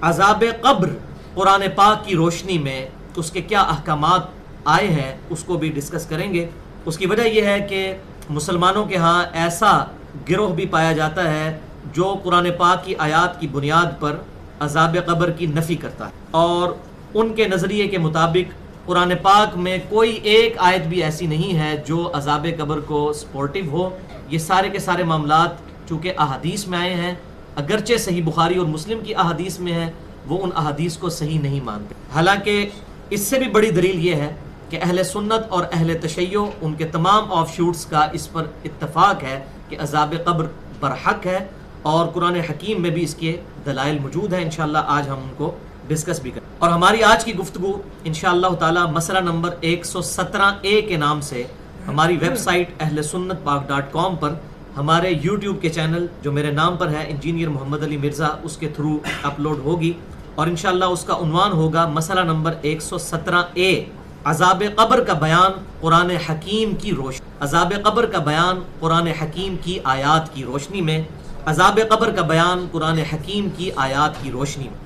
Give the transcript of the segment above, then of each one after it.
عذاب قبر قرآن پاک کی روشنی میں اس کے کیا احکامات آئے ہیں اس کو بھی ڈسکس کریں گے۔ اس کی وجہ یہ ہے کہ مسلمانوں کے ہاں ایسا گروہ بھی پایا جاتا ہے جو قرآن پاک کی آیات کی بنیاد پر عذاب قبر کی نفی کرتا ہے، اور ان کے نظریے کے مطابق قرآن پاک میں کوئی ایک آیت بھی ایسی نہیں ہے جو عذاب قبر کو سپورٹیو ہو۔ یہ سارے کے سارے معاملات چونکہ احادیث میں آئے ہیں، اگرچہ صحیح بخاری اور مسلم کی احادیث میں ہے، وہ ان احادیث کو صحیح نہیں مانتے۔ حالانکہ اس سے بھی بڑی دلیل یہ ہے کہ اہل سنت اور اہل تشیع ان کے تمام آف شوٹس کا اس پر اتفاق ہے کہ عذاب قبر برحق ہے، اور قرآن حکیم میں بھی اس کے دلائل موجود ہیں۔ انشاءاللہ آج ہم ان کو ڈسکس بھی کریں، اور ہماری آج کی گفتگو انشاءاللہ تعالی مسئلہ نمبر 117A کے نام سے ہماری ویب سائٹ اہل سنت پاک.com پر ہمارے یوٹیوب کے چینل جو میرے نام پر ہے انجینئر محمد علی مرزا، اس کے تھرو اپلوڈ ہوگی، اور انشاءاللہ اس کا عنوان ہوگا مسئلہ نمبر 117A، عذاب قبر کا بیان قرآن حکیم کی روشنی۔ عذاب قبر کا بیان قرآن حکیم کی آیات کی روشنی میں، عذاب قبر کا بیان قرآن حکیم کی آیات کی روشنی میں۔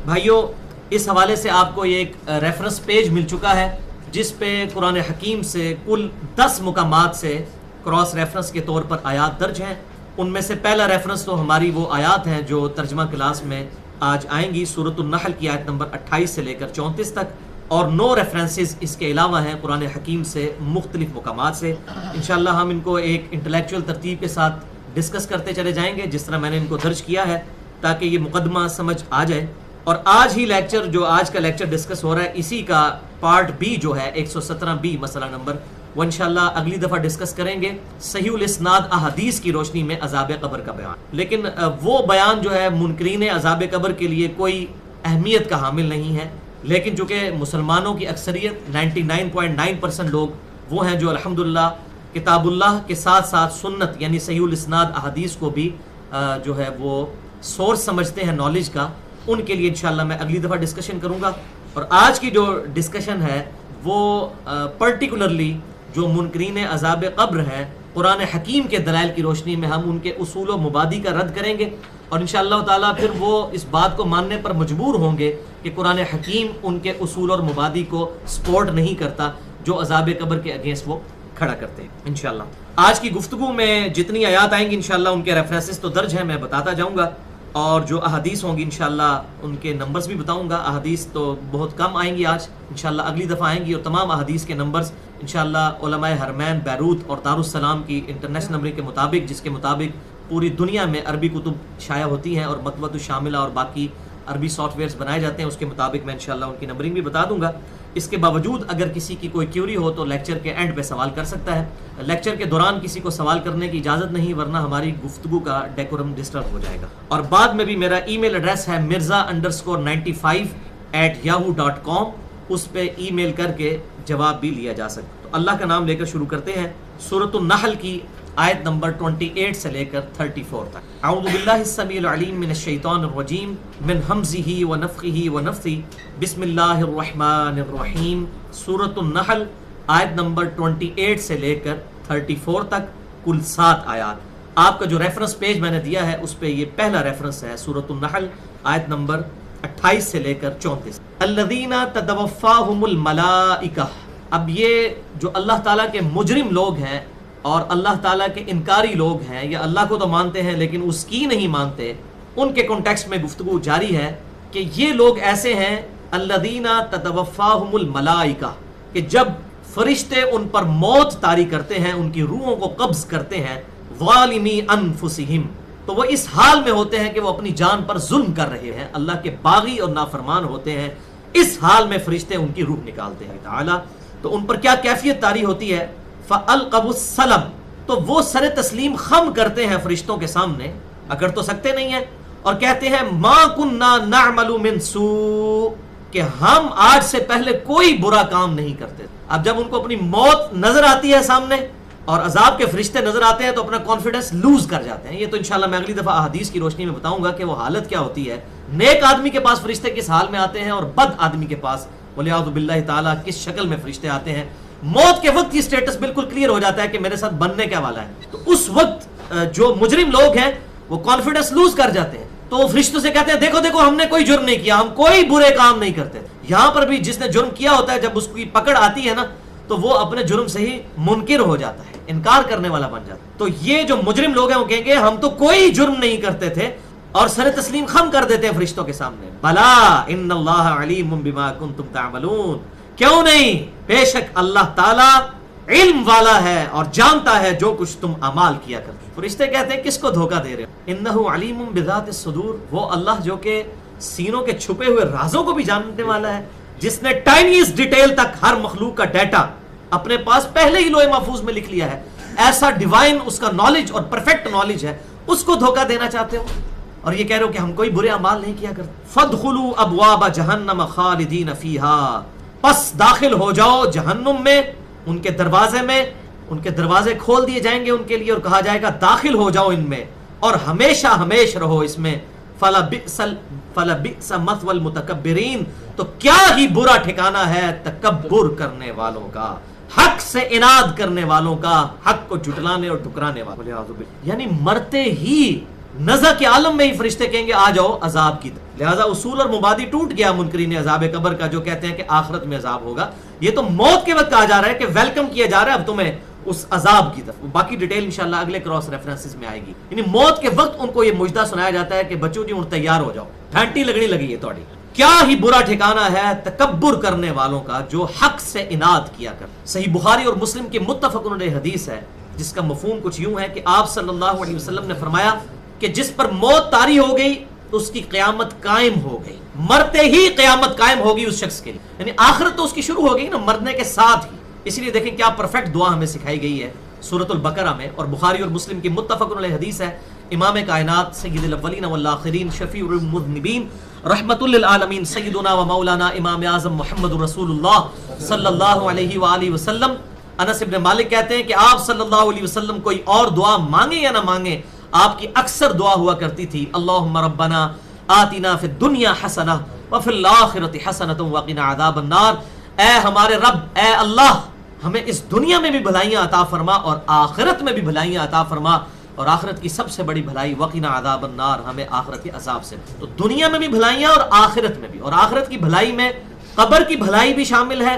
بھائیو، اس حوالے سے آپ کو ایک ریفرنس پیج مل چکا ہے جس پہ قرآن حکیم سے کل 10 مقامات سے کراس ریفرنس کے طور پر آیات درج ہیں۔ ان میں سے پہلا ریفرنس تو ہماری وہ آیات ہیں جو ترجمہ کلاس میں آج آئیں گی، سورۃ النحل کی آیت نمبر 28 سے لے کر 34 تک، اور 9 ریفرنسز اس کے علاوہ ہیں قرآن حکیم سے مختلف مقامات سے۔ انشاءاللہ ہم ان کو ایک انٹلیکچوئل ترتیب کے ساتھ ڈسکس کرتے چلے جائیں گے جس طرح میں نے ان کو درج کیا ہے، تاکہ یہ مقدمہ سمجھ آ جائے۔ اور آج ہی لیکچر جو آج کا لیکچر ڈسکس ہو رہا ہے، اسی کا پارٹ بی جو ہے 117B مسئلہ نمبر، وہ انشاءاللہ اگلی دفعہ ڈسکس کریں گے، صحیح الاسناد احادیث کی روشنی میں عذاب قبر کا بیان۔ لیکن وہ بیان جو ہے منکرین عذاب قبر کے لیے کوئی اہمیت کا حامل نہیں ہے، لیکن چونکہ مسلمانوں کی اکثریت 99.9% لوگ وہ ہیں جو الحمدللہ کتاب اللہ کے ساتھ ساتھ سنت یعنی صحیح الاسناد احادیث کو بھی جو ہے وہ سورس سمجھتے ہیں نالج کا، ان کے لیے انشاءاللہ میں اگلی دفعہ ڈسکشن کروں گا۔ اور آج کی جو ڈسکشن ہے وہ پرٹیکولرلی جو منکرین عذاب قبر ہیں، قرآن حکیم کے دلائل کی روشنی میں ہم ان کے اصول و مبادی کا رد کریں گے، اور انشاءاللہ تعالیٰ پھر وہ اس بات کو ماننے پر مجبور ہوں گے کہ قرآن حکیم ان کے اصول اور مبادی کو سپورٹ نہیں کرتا جو عذاب قبر کے اگینسٹ وہ کھڑا کرتے ہیں۔ انشاءاللہ آج کی گفتگو میں جتنی آیات آئیں گی انشاءاللہ ان کے ریفرنسز تو درج ہیں، میں بتاتا جاؤں گا، اور جو احادیث ہوں گی انشاءاللہ ان کے نمبرز بھی بتاؤں گا۔ احادیث تو بہت کم آئیں گی آج، انشاءاللہ اگلی دفعہ آئیں گی، اور تمام احادیث کے نمبرز انشاءاللہ علماء حرمین بیروت اور دارالسلام کی انٹرنیشنل نمبر کے مطابق، جس کے مطابق پوری دنیا میں عربی کتب شائع ہوتی ہیں اور مطبوعۃ الشاملہ اور باقی عربی سافٹ ویئرز بنائے جاتے ہیں، اس کے مطابق میں انشاءاللہ ان کی نمبرنگ بھی بتا دوں گا۔ اس کے باوجود اگر کسی کی کوئی کیوری ہو تو لیکچر کے اینڈ پہ سوال کر سکتا ہے۔ لیکچر کے دوران کسی کو سوال کرنے کی اجازت نہیں، ورنہ ہماری گفتگو کا ڈیکورم ڈسٹرب ہو جائے گا۔ اور بعد میں بھی میرا ای میل ایڈریس ہے mirza_95@yahoo.com، اس پہ ای میل کر کے جواب بھی لیا جا سکتا ہے۔ تو اللہ کا نام لے کر شروع کرتے ہیں سورۃ النحل کی آیت نمبر 28 سے لے کر 34 تک۔ اعوذ باللہ السمیع العلیم من الشیطان الرجیم من ہمزہ ونفخہ ونفثہ، بسم اللہ الرحمن الرحیم۔ سورۃ النحل آیت نمبر 28 سے لے کر 34 تک، کل 7 آیات۔ آپ کا جو ریفرنس پیج میں نے دیا ہے اس پہ یہ پہلا ریفرنس ہے، سورۃ النحل آیت نمبر 28 سے لے کر 34۔ الذین تتوفاہم الملائکہ، اب یہ جو اللہ تعالیٰ کے مجرم لوگ ہیں اور اللہ تعالیٰ کے انکاری لوگ ہیں، یا اللہ کو تو مانتے ہیں لیکن اس کی نہیں مانتے، ان کے کانٹیکسٹ میں گفتگو جاری ہے کہ یہ لوگ ایسے ہیں الذین تتوفاہم الملائکہ، کہ جب فرشتے ان پر موت طاری کرتے ہیں، ان کی روحوں کو قبض کرتے ہیں، ظالمی انفسہم، تو وہ اس حال میں ہوتے ہیں کہ وہ اپنی جان پر ظلم کر رہے ہیں، اللہ کے باغی اور نافرمان ہوتے ہیں، اس حال میں فرشتے ان کی روح نکالتے ہیں تعالی۔ تو ان پر کیا کیفیت طاری ہوتی ہے؟ فَأَلْقَوُا السَّلَمَ، تو وہ سر تسلیم خم کرتے ہیں فرشتوں کے سامنے، اگر تو سکتے نہیں ہیں، اور کہتے ہیں مَا كُنَّا نَعْمَلُ مِن سُوءٍ، کہ ہم آج سے پہلے کوئی برا کام نہیں کرتے۔ اب جب ان کو اپنی موت نظر آتی ہے سامنے اور عذاب کے فرشتے نظر آتے ہیں تو اپنا کانفیڈنس لوز کر جاتے ہیں۔ یہ تو انشاءاللہ میں اگلی دفعہ احادیث کی روشنی میں بتاؤں گا کہ وہ حالت کیا ہوتی ہے، نیک آدمی کے پاس فرشتے کس حال میں آتے ہیں اور بد آدمی کے پاس ولیعوذ باللہ تعالیٰ کس شکل میں فرشتے آتے ہیں۔ موت کے وقت یہ سٹیٹس بالکل کلیئر ہو جاتا ہے کہ میرے ساتھ بننے کیا والا ہے، تو اس وقت جو مجرم لوگ ہیں وہ کانفیڈنس لوز کر جاتے ہیں۔ تو وہ فرشتوں سے کہتے ہیں دیکھو دیکھو ہم نے کوئی جرم نہیں کیا، ہم کوئی برے کام نہیں کرتے. یہاں پر بھی جس نے جرم کیا ہوتا ہے جب اس کی پکڑ آتی ہے نا تو وہ اپنے جرم سے ہی منکر ہو جاتا ہے، انکار کرنے والا بن جاتا ہے. تو یہ جو مجرم لوگ ہیں وہ کہیں گے ہم تو کوئی جرم نہیں کرتے تھے، اور سر تسلیم خم کر دیتے ہیں فرشتوں کے سامنے. بلا ان اللہ علیم بما کنتم تعملون، کیوں نہیں، بے شک اللہ تعالی علم والا ہے اور جانتا ہے جو کچھ تم اعمال کیا کرتے. فرشتے کہتے ہیں کس کو دھوکہ دے رہے ہو، انہ علیم بذات الصدور، وہ اللہ جو کہ سینوں کے چھپے ہوئے رازوں کو بھی جاننے والا ہے، جس نے ٹائنیز ڈیٹیل تک ہر مخلوق کا ڈیٹا اپنے پاس پہلے ہی لوح محفوظ میں لکھ لیا ہے. ایسا ڈیوائن اس کا نالج اور پرفیکٹ نالج ہے، اس کو دھوکہ دینا چاہتے ہو اور یہ کہہ رہے ہو کہ ہم کوئی برے اعمال نہیں کیا کرتے. فادخلوا ابواب جہنم خالدین فیہا، پس داخل ہو جاؤ جہنم میں، ان کے دروازے میں، ان کے دروازے کھول دیے جائیں گے ان کے لیے اور کہا جائے گا داخل ہو جاؤ ان میں اور ہمیشہ ہمیش رہو اس میں. فلبئس مثوى المتکبرین، تو کیا ہی برا ٹھکانہ ہے تکبر کرنے والوں کا، حق سے اناد کرنے والوں کا، حق کو جھٹلانے اور ٹھکرانے والوں. یعنی مرتے ہی نزع کے عالم میں ہی فرشتے کہیں گے آ جاؤ عذاب کی. لہذا اصول اور مبادی ٹوٹ گیا منکرین عذاب قبر کا، جو کہتے ہیں کہ آخرت میں عذاب ہوگا. یہ تو موت کے وقت کہا جا رہا ہے کہ ویلکم کیا جا رہا ہے اب تمہیں اس عذاب کی طرف. باقی ڈیٹیل انشاءاللہ اگلے کراس ریفرنسز میں آئے گی. یعنی موت کے وقت ان کو یہ مجدہ سنایا جاتا ہے کہ بچوں جی تیار ہو جاؤ، گھنٹی لگنی لگی ہے تھوڑی. کیا ہی برا ٹھکانہ ہے تکبر کرنے والوں کا جو حق سے اناد کیا کر. صحیح بخاری اور مسلم کی متفق علیہ حدیث ہے جس کا مفہوم کچھ یوں ہے کہ آپ صلی اللہ علیہ وسلم نے فرمایا کہ جس پر موت طاری ہو گئی اس کی قیامت قائم ہو گئی، مرتے ہی قیامت قائم ہوگی اس شخص کے لیے. یعنی آخرت تو اس کی شروع ہو گئی نا مرنے کے ساتھ ہی. اسی لیے دیکھیں کیا پرفیکٹ دعا ہمیں سکھائی گئی ہے سورۃ البقرہ میں، اور بخاری اور مسلم کی متفق علیہ حدیث ہے. امام کائنات سید الاولین والآخرین شفیع المذنبین رحمت للعالمین سیدنا و مولانا امام اعظم محمد رسول اللہ صلی اللہ علیہ وآلہ وسلم، انس ابن مالک کہتے ہیں کہ آپ صلی اللہ علیہ وسلم کوئی اور دعا مانگے یا نہ مانگے، آپ کی اکثر دعا ہوا کرتی تھی اللہم ربنا آتنا فی الدنیا حسنہ وفی الآخرۃ حسنۃ وقنا عذاب النار. اے ہمارے رب، اے اللہ، ہمیں اس دنیا میں بھی بھلائیاں عطا فرما اور آخرت میں بھی بھلائیاں عطا فرما، اور آخرت کی سب سے بڑی بھلائی وقنا عذاب النار، ہمیں آخرت کے عذاب سے. تو دنیا میں بھی بھلائیاں اور آخرت میں بھی، اور آخرت کی بھلائی میں قبر کی بھلائی بھی شامل ہے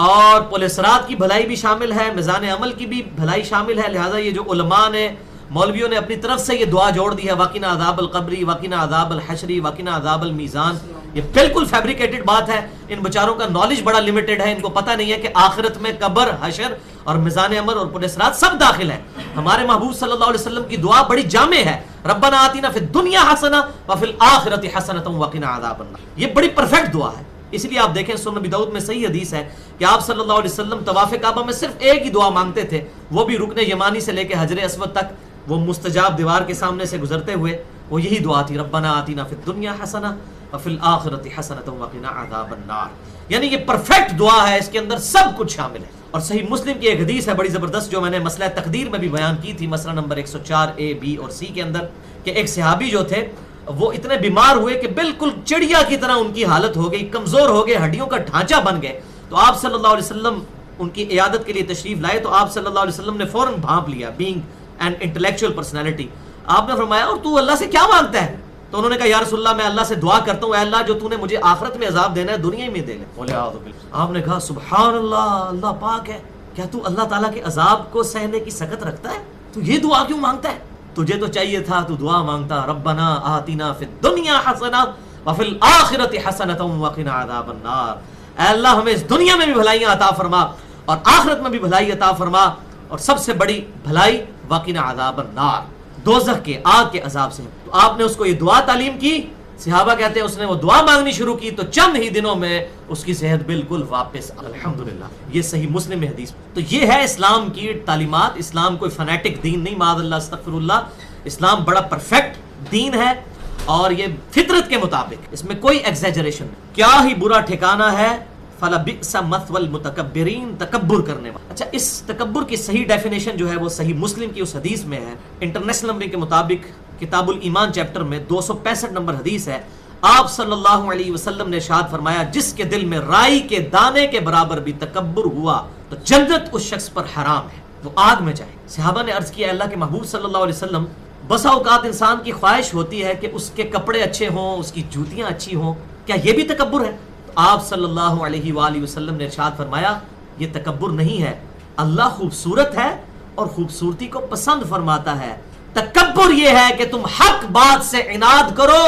اور پل صراط کی بھلائی بھی شامل ہے، میزان عمل کی بھی بھلائی شامل ہے. لہٰذا یہ جو علماء نے مولویوں نے اپنی طرف سے یہ دعا جوڑ دی ہے وقنا عذاب القبری وقنا عذاب الحشری وقنا عذاب المیزان، یہ بالکل فیبریکیٹڈ بات ہے. ان بیچاروں کا نالج بڑا لمیٹڈ ہے، ان کو پتہ نہیں ہے کہ آخرت میں قبر، حشر اور میزان عمل اور پل صراط سب داخل ہے. ہمارے محبوب صلی اللہ علیہ وسلم کی دعا بڑی جامع ہے، ربنا آتنا فی الدنیا حسنہ وفی الآخرۃ حسنۃ وقنا عذاب النار. یہ بڑی پرفیکٹ دعا ہے. اس لیے آپ دیکھیں سنن ابی داؤد میں صحیح حدیث ہے کہ آپ صلی اللہ علیہ وسلم طواف کعبہ میں صرف ایک ہی دعا مانگتے تھے، وہ بھی رکن یمانی سے لے کے حجر اسود تک وہ مستجاب دیوار کے سامنے سے گزرتے ہوئے وہ یہی دعا تھی ربنا آتنا فی الدنیا حسنہ وفی الآخرۃ حسنۃ وقنا عذاب النار. یعنی یہ پرفیکٹ دعا ہے، اس کے اندر سب کچھ شامل ہے. اور صحیح مسلم کی ایک حدیث ہے بڑی زبردست جو میں نے مسئلہ تقدیر میں بھی بیان کی تھی، مسئلہ نمبر 104 A B اور C کے اندر، کہ ایک صحابی جو تھے وہ اتنے بیمار ہوئے کہ بالکل چڑیا کی طرح ان کی حالت ہو گئی، کمزور ہو گئے، ہڈیوں کا ڈھانچہ بن گئے. تو آپ صلی اللہ علیہ وسلم ان کی عیادت کے لیے تشریف لائے تو آپ صلی اللہ علیہ وسلم نے فوراً بھانپ لیا، بینگ این انٹلیکچوئل پرسنالٹی. آپ نے فرمایا اور تو اللہ سے کیا مانگتا ہے؟ تو انہوں نے کہا یا رسول اللہ میں اللہ سے دعا کرتا ہوں اے اللہ جو تو نے مجھے آخرت میں عذاب دینا ہے دنیا ہی میں دے لے. آپ نے کہا سبحان اللہ، اللہ پاک ہے، کیا تو اللہ تعالیٰ کے عذاب کو سہنے کی سخت رکھتا ہے؟ تو یہ دعا کیوں مانگتا ہے؟ تجھے تو چاہیے تھا تو دعا مانگتا ربنا آتنا فی الدنیا حسنہ وفی الآخرۃ حسنۃ وقنا عذاب النار. اے اللہ ہمیں اس دنیا میں بھی بھلائیاں عطا فرما اور آخرت میں بھی بھلائی عطا فرما، اور سب سے بڑی بھلائی وقنا عذاب النار، دوزخ کے آگ کے عذاب سے. تو آپ نے اس کو یہ دعا تعلیم کی. صحابہ کہتے ہیں اس نے وہ دعا مانگنی شروع کی تو چند ہی دنوں میں اس کی صحت بالکل واپس، الحمدللہ. یہ صحیح مسلم میں حدیث. تو یہ ہے اسلام کی تعلیمات. اسلام کوئی فنیٹک دین نہیں، معاذ اللہ استغفر اللہ. اسلام بڑا پرفیکٹ دین ہے اور یہ فطرت کے مطابق، اس میں کوئی ایگزیجریشن نہیں. کیا ہی برا ٹھکانہ ہے فَلَبِئْسَ مَثْوَى الْمُتَكَبِّرِينَ، تکبر کرنے والا. اچھا اس تکبر کی صحیح ڈیفینیشن جو ہے وہ صحیح مسلم کی اس حدیث میں ہے. انٹرنیشنل نمبر کے مطابق کتاب الایمان چیپٹر میں 265 نمبر حدیث ہے. آپ صلی اللہ علیہ وسلم نے ارشاد فرمایا جس کے دل میں رائی کے دانے کے برابر بھی تکبر ہوا تو جنت اس شخص پر حرام ہے، وہ آگ میں جائے. صحابہ نے عرض کیا اللہ کے محبوب صلی اللہ علیہ وسلم بسا اوقات انسان کی خواہش ہوتی ہے کہ اس کے کپڑے اچھے ہوں، اس کی جوتیاں اچھی ہوں، کیا یہ بھی تکبر ہے؟ تو آپ صلی اللہ علیہ وآلہ وسلم نے ارشاد فرمایا یہ تکبر نہیں ہے، اللہ خوبصورت ہے اور خوبصورتی کو پسند فرماتا ہے، تکبر یہ ہے کہ تم حق بات سے عناد کرو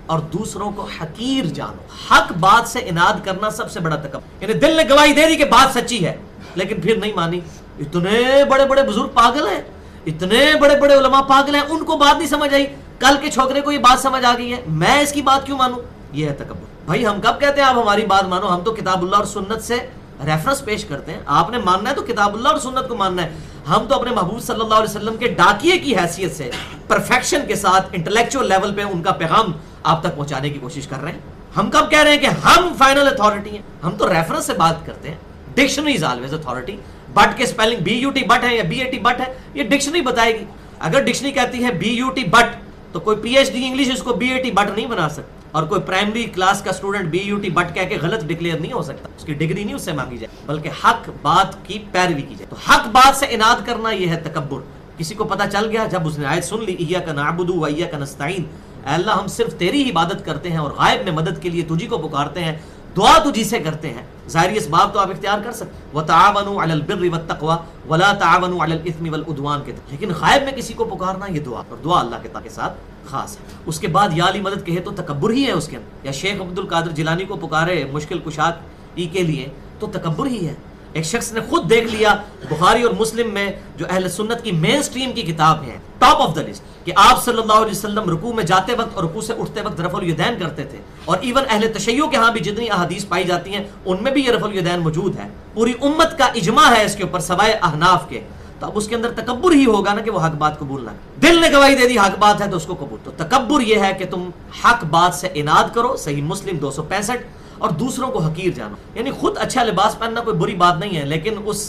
اور دوسروں کو حقیر جانو۔ حق بات سے عناد کرنا سب سے بڑا تکبر، یعنی دل نے گواہی دے دی کہ بات سچی ہے لیکن پھر نہیں مانی۔ اتنے بڑے بڑے بزرگ پاگل ہیں، اتنے بڑے بڑے علماء پاگل ہیں، ان کو بات نہیں سمجھ آئی، کل کے چھوکرے کو یہ بات سمجھ آ گئی ہے، میں اس کی بات کیوں مانوں؟ یہ ہے تکبر۔ بھائی ہم کب کہتے ہیں آپ ہماری بات مانو؟ ہم تو کتاب اللہ اور سنت سے ریفرنس پیش کرتے ہیں، آپ نے ماننا ہے تو کتاب اللہ اور سنت کو ماننا ہے۔ ہم تو اپنے محبوب صلی اللہ علیہ وسلم کے ڈاکیے کی حیثیت سے پرفیکشن کے ساتھ انٹلیکچوئل لیول پہ ان کا پیغام آپ تک پہنچانے کی کوشش کر رہے ہیں۔ ہم کب کہہ رہے ہیں کہ ہم فائنل اتھارٹی ہیں؟ ہم تو ریفرنس سے بات کرتے ہیں۔ Dictionary is always authority. But کے spelling B U T but ہے یا بی اے ٹی بٹ ہے، یہ ڈکشنری بتائے گی۔ اگر ڈکشنری کہتی ہے بی یو ٹی بٹ تو کوئی پی ایچ ڈی انگلش اس کو بی اے ٹی بٹ نہیں بنا سکتا، اور کوئی پرائمری کلاس کا student B U T but کہہ کے غلط ڈکلیئر نہیں ہو سکتا، اس کی ڈگری نہیں اس سے مانگی جائے بلکہ حق بات کی پیروی کی جائے۔ تو حق بات سے اناد کرنا یہ ہے تکبر۔ کسی کو پتہ چل گیا جب اس نے آیت سن لی ایاک نعبد و ایاک نستعین، اے اللہ ہم صرف تیری ہی عبادت کرتے ہیں اور غائب میں مدد کے لیے تجھی کو پکارتے ہیں، دعا تجھی سے کرتے ہیں، ظاہری اسباب تو آپ اختیار کر سکتے ہیں، وتعاونوا علی البر والتقوی ولا تعاونوا علی الاثم والعدوان کے، لیکن غائب میں کسی کو پکارنا یہ دعا، اور دعا اللہ کے ساتھ خاص ہے۔ اس کے بعد یا علی مدد کہے تو تکبر ہی ہے اس کے اندر، یا شیخ عبد القادر جیلانی کو پکارے مشکل کشادگی کے لیے تو تکبر ہی ہے۔ ایک شخص نے خود دیکھ لیا بخاری اور مسلم میں جو اہل سنت کی مین سٹریم کی کتاب ہے، ٹاپ آف دا لسٹ، کہ آپ صلی اللہ علیہ وسلم رکوع میں جاتے وقت اور رکوع سے اٹھتے وقت رفع الیدین کرتے تھے، اور ایون اہل تشیع کے ہاں بھی جتنی احادیث پائی جاتی ہیں ان میں بھی یہ رفع الیدین موجود ہے، پوری امت کا اجماع ہے اس کے اوپر سوائے احناف کے، تو اب اس کے اندر تکبر ہی ہوگا نا کہ وہ حق بات قبول نہ کرے۔ دل نے گواہی دے دی حق بات ہے تو اس کو قبول۔ تو تکبر یہ ہے کہ تم حق بات سے اناد کرو، صحیح مسلم 265، اور دوسروں کو حقیر جانو، یعنی خود اچھا لباس پہننا کوئی بری بات نہیں ہے، لیکن اس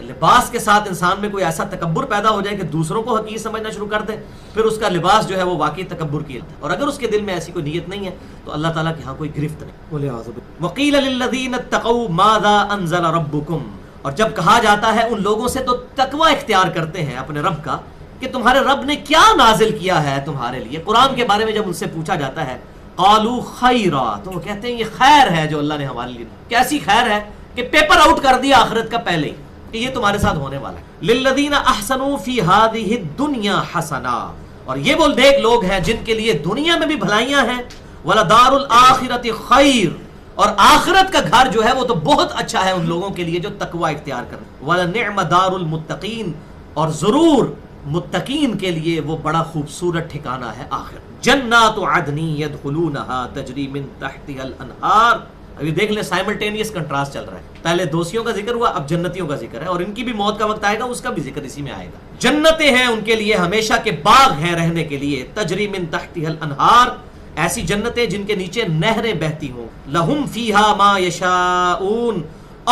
لباس کے ساتھ انسان میں کوئی ایسا تکبر پیدا ہو جائے کہ دوسروں کو حقیر سمجھنا شروع کر دے، پھر اس کا لباس جو ہے وہ واقعی تکبر کی ہے، اور اگر اس کے دل میں ایسی کوئی نیت نہیں ہے تو اللہ تعالیٰ کے ہاں کوئی گرفت نہیں۔ وقیل للذین اتقوا ماذا انزل ربکم، اور جب کہا جاتا ہے ان لوگوں سے تو تقوی اختیار کرتے ہیں اپنے رب کا کہ تمہارے رب نے کیا نازل کیا ہے تمہارے لیے، قرآن کے بارے میں جب ان سے پوچھا جاتا ہے قالوا خیرا، تو وہ کہتے ہیں یہ خیر ہے جو اللہ نے ہمارے لیے۔ کیسی خیر ہے کہ پیپر آؤٹ کر دیا آخرت کا پہلے ہی کہ یہ تمہارے ساتھ ہونے والا ہے۔ للذین احسنوا فی ہذہ الدنیا حسنا، اور یہ وہ نیک لوگ ہیں جن کے لیے دنیا میں بھی بھلائیاں ہیں، ولدار الآخرۃ خیر، اور آخرت کا گھر جو ہے وہ تو بہت اچھا ہے ان لوگوں کے لیے جو تقوی اختیار کریں، وَلَنِعْمَ دَارُ الْمُتَّقِينَ، اور ضرور متقین کے لیے وہ بڑا خوبصورت ٹھکانہ ہے آخرت۔ جنات عدن يدخلونها تجری من تحتها الانہار، ابھی دیکھ لیں سائملٹینیس کنٹراسٹ چل رہا ہے، پہلے دوستیوں کا ذکر ہوا اب جنتیوں کا ذکر ہے، اور ان کی بھی موت کا وقت آئے گا اس کا بھی ذکر اسی میں آئے گا۔ جنتیں ہیں ان کے لیے ہمیشہ کے باغ ہیں رہنے کے لیے، تجری من تحتها الانہار، ایسی جنتیں جن کے نیچے نہریں بہتی ہوں، لہم فیہا ما یشاؤون،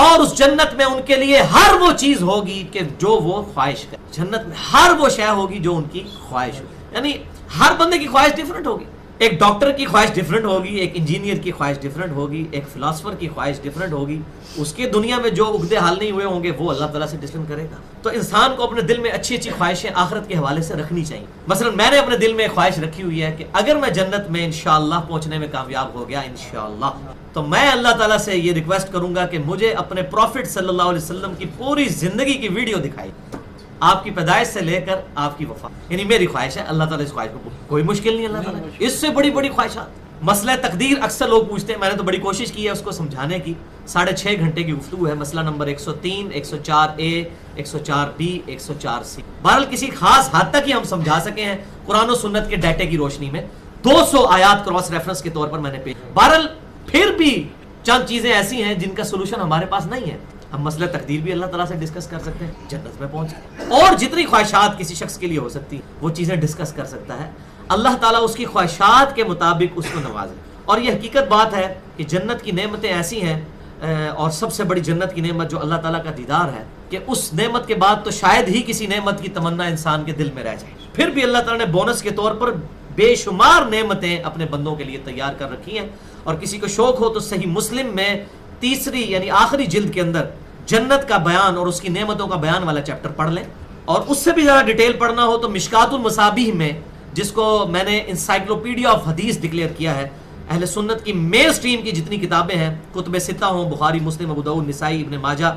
اور اس جنت میں ان کے لیے ہر وہ چیز ہوگی کہ جو وہ خواہش کرے، جنت میں ہر وہ شے ہوگی جو ان کی خواہش ہوگی، یعنی ہر بندے کی خواہش ڈیفرنٹ ہوگی، ایک ڈاکٹر کی خواہش ڈیفرنٹ ہوگی، ایک انجینئر کی خواہش ڈیفرنٹ ہوگی، ایک فلاسفر کی خواہش ڈیفرنٹ ہوگی، اس کے دنیا میں جو عقدے حل نہیں ہوئے ہوں گے وہ اللہ تعالیٰ سے ڈسکن کرے گا۔ تو انسان کو اپنے دل میں اچھی اچھی خواہشیں آخرت کے حوالے سے رکھنی چاہیے۔ مثلا میں نے اپنے دل میں خواہش رکھی ہوئی ہے کہ اگر میں جنت میں انشاءاللہ پہنچنے میں کامیاب ہو گیا انشاءاللہ، تو میں اللہ تعالیٰ سے یہ ریکویسٹ کروں گا کہ مجھے اپنے پروفٹ صلی اللہ علیہ وسلم کی پوری زندگی کی ویڈیو دکھائی، آپ کی پیدائش سے لے کر آپ کی وفات، یعنی میری خواہش ہے، اللہ تعالیٰ اس خواہش کو کوئی مشکل نہیں، اللہ تعالیٰ اس سے بڑی بڑی خواہشات۔ مسئلہ تقدیر اکثر لوگ پوچھتے ہیں، میں نے تو بڑی کوشش کی ہے اس کو سمجھانے کی، 6.5 گھنٹے کی گفتگو ہے، مسئلہ نمبر 103، 104A، 104B، 104C، بہرحال کسی خاص حد تک ہی ہم سمجھا سکے ہیں قرآن و سنت کے ڈیٹے کی روشنی میں، 200 آیات کراس ریفرنس کے طور پر میں نے پیش، بہرحال پھر بھی چند چیزیں ایسی ہیں جن کا سولوشن ہمارے پاس نہیں ہے۔ ہم مسئلہ تقدیر بھی اللہ تعالیٰ سے ڈسکس کر سکتے ہیں، جنت میں پہنچ، اور جتنی خواہشات کسی شخص کے لیے ہو سکتی وہ چیزیں ڈسکس کر سکتا ہے، اللہ تعالیٰ اس کی خواہشات کے مطابق اس کو نوازے۔ اور یہ حقیقت بات ہے کہ جنت کی نعمتیں ایسی ہیں، اور سب سے بڑی جنت کی نعمت جو اللہ تعالیٰ کا دیدار ہے، کہ اس نعمت کے بعد تو شاید ہی کسی نعمت کی تمنا انسان کے دل میں رہ جائے، پھر بھی اللہ تعالیٰ نے بونس کے طور پر بے شمار نعمتیں اپنے بندوں کے لیے تیار کر رکھی ہیں، اور کسی کو شوق ہو تو صحیح مسلم میں تیسری یعنی آخری جلد کے اندر جنت کا بیان اور اس کی نعمتوں کا بیان والا چیپٹر پڑھ لیں، اور اس سے بھی ذرا ڈیٹیل پڑھنا ہو تو مشکات المصابیح میں، جس کو میں نے انسائکلوپیڈیا آف حدیث ڈکلیئر کیا ہے، اہل سنت کی مین سٹریم کی جتنی کتابیں ہیں، کتب ستہ ہوں، بخاری، مسلم، ابو داؤد، نسائی، ابن ماجہ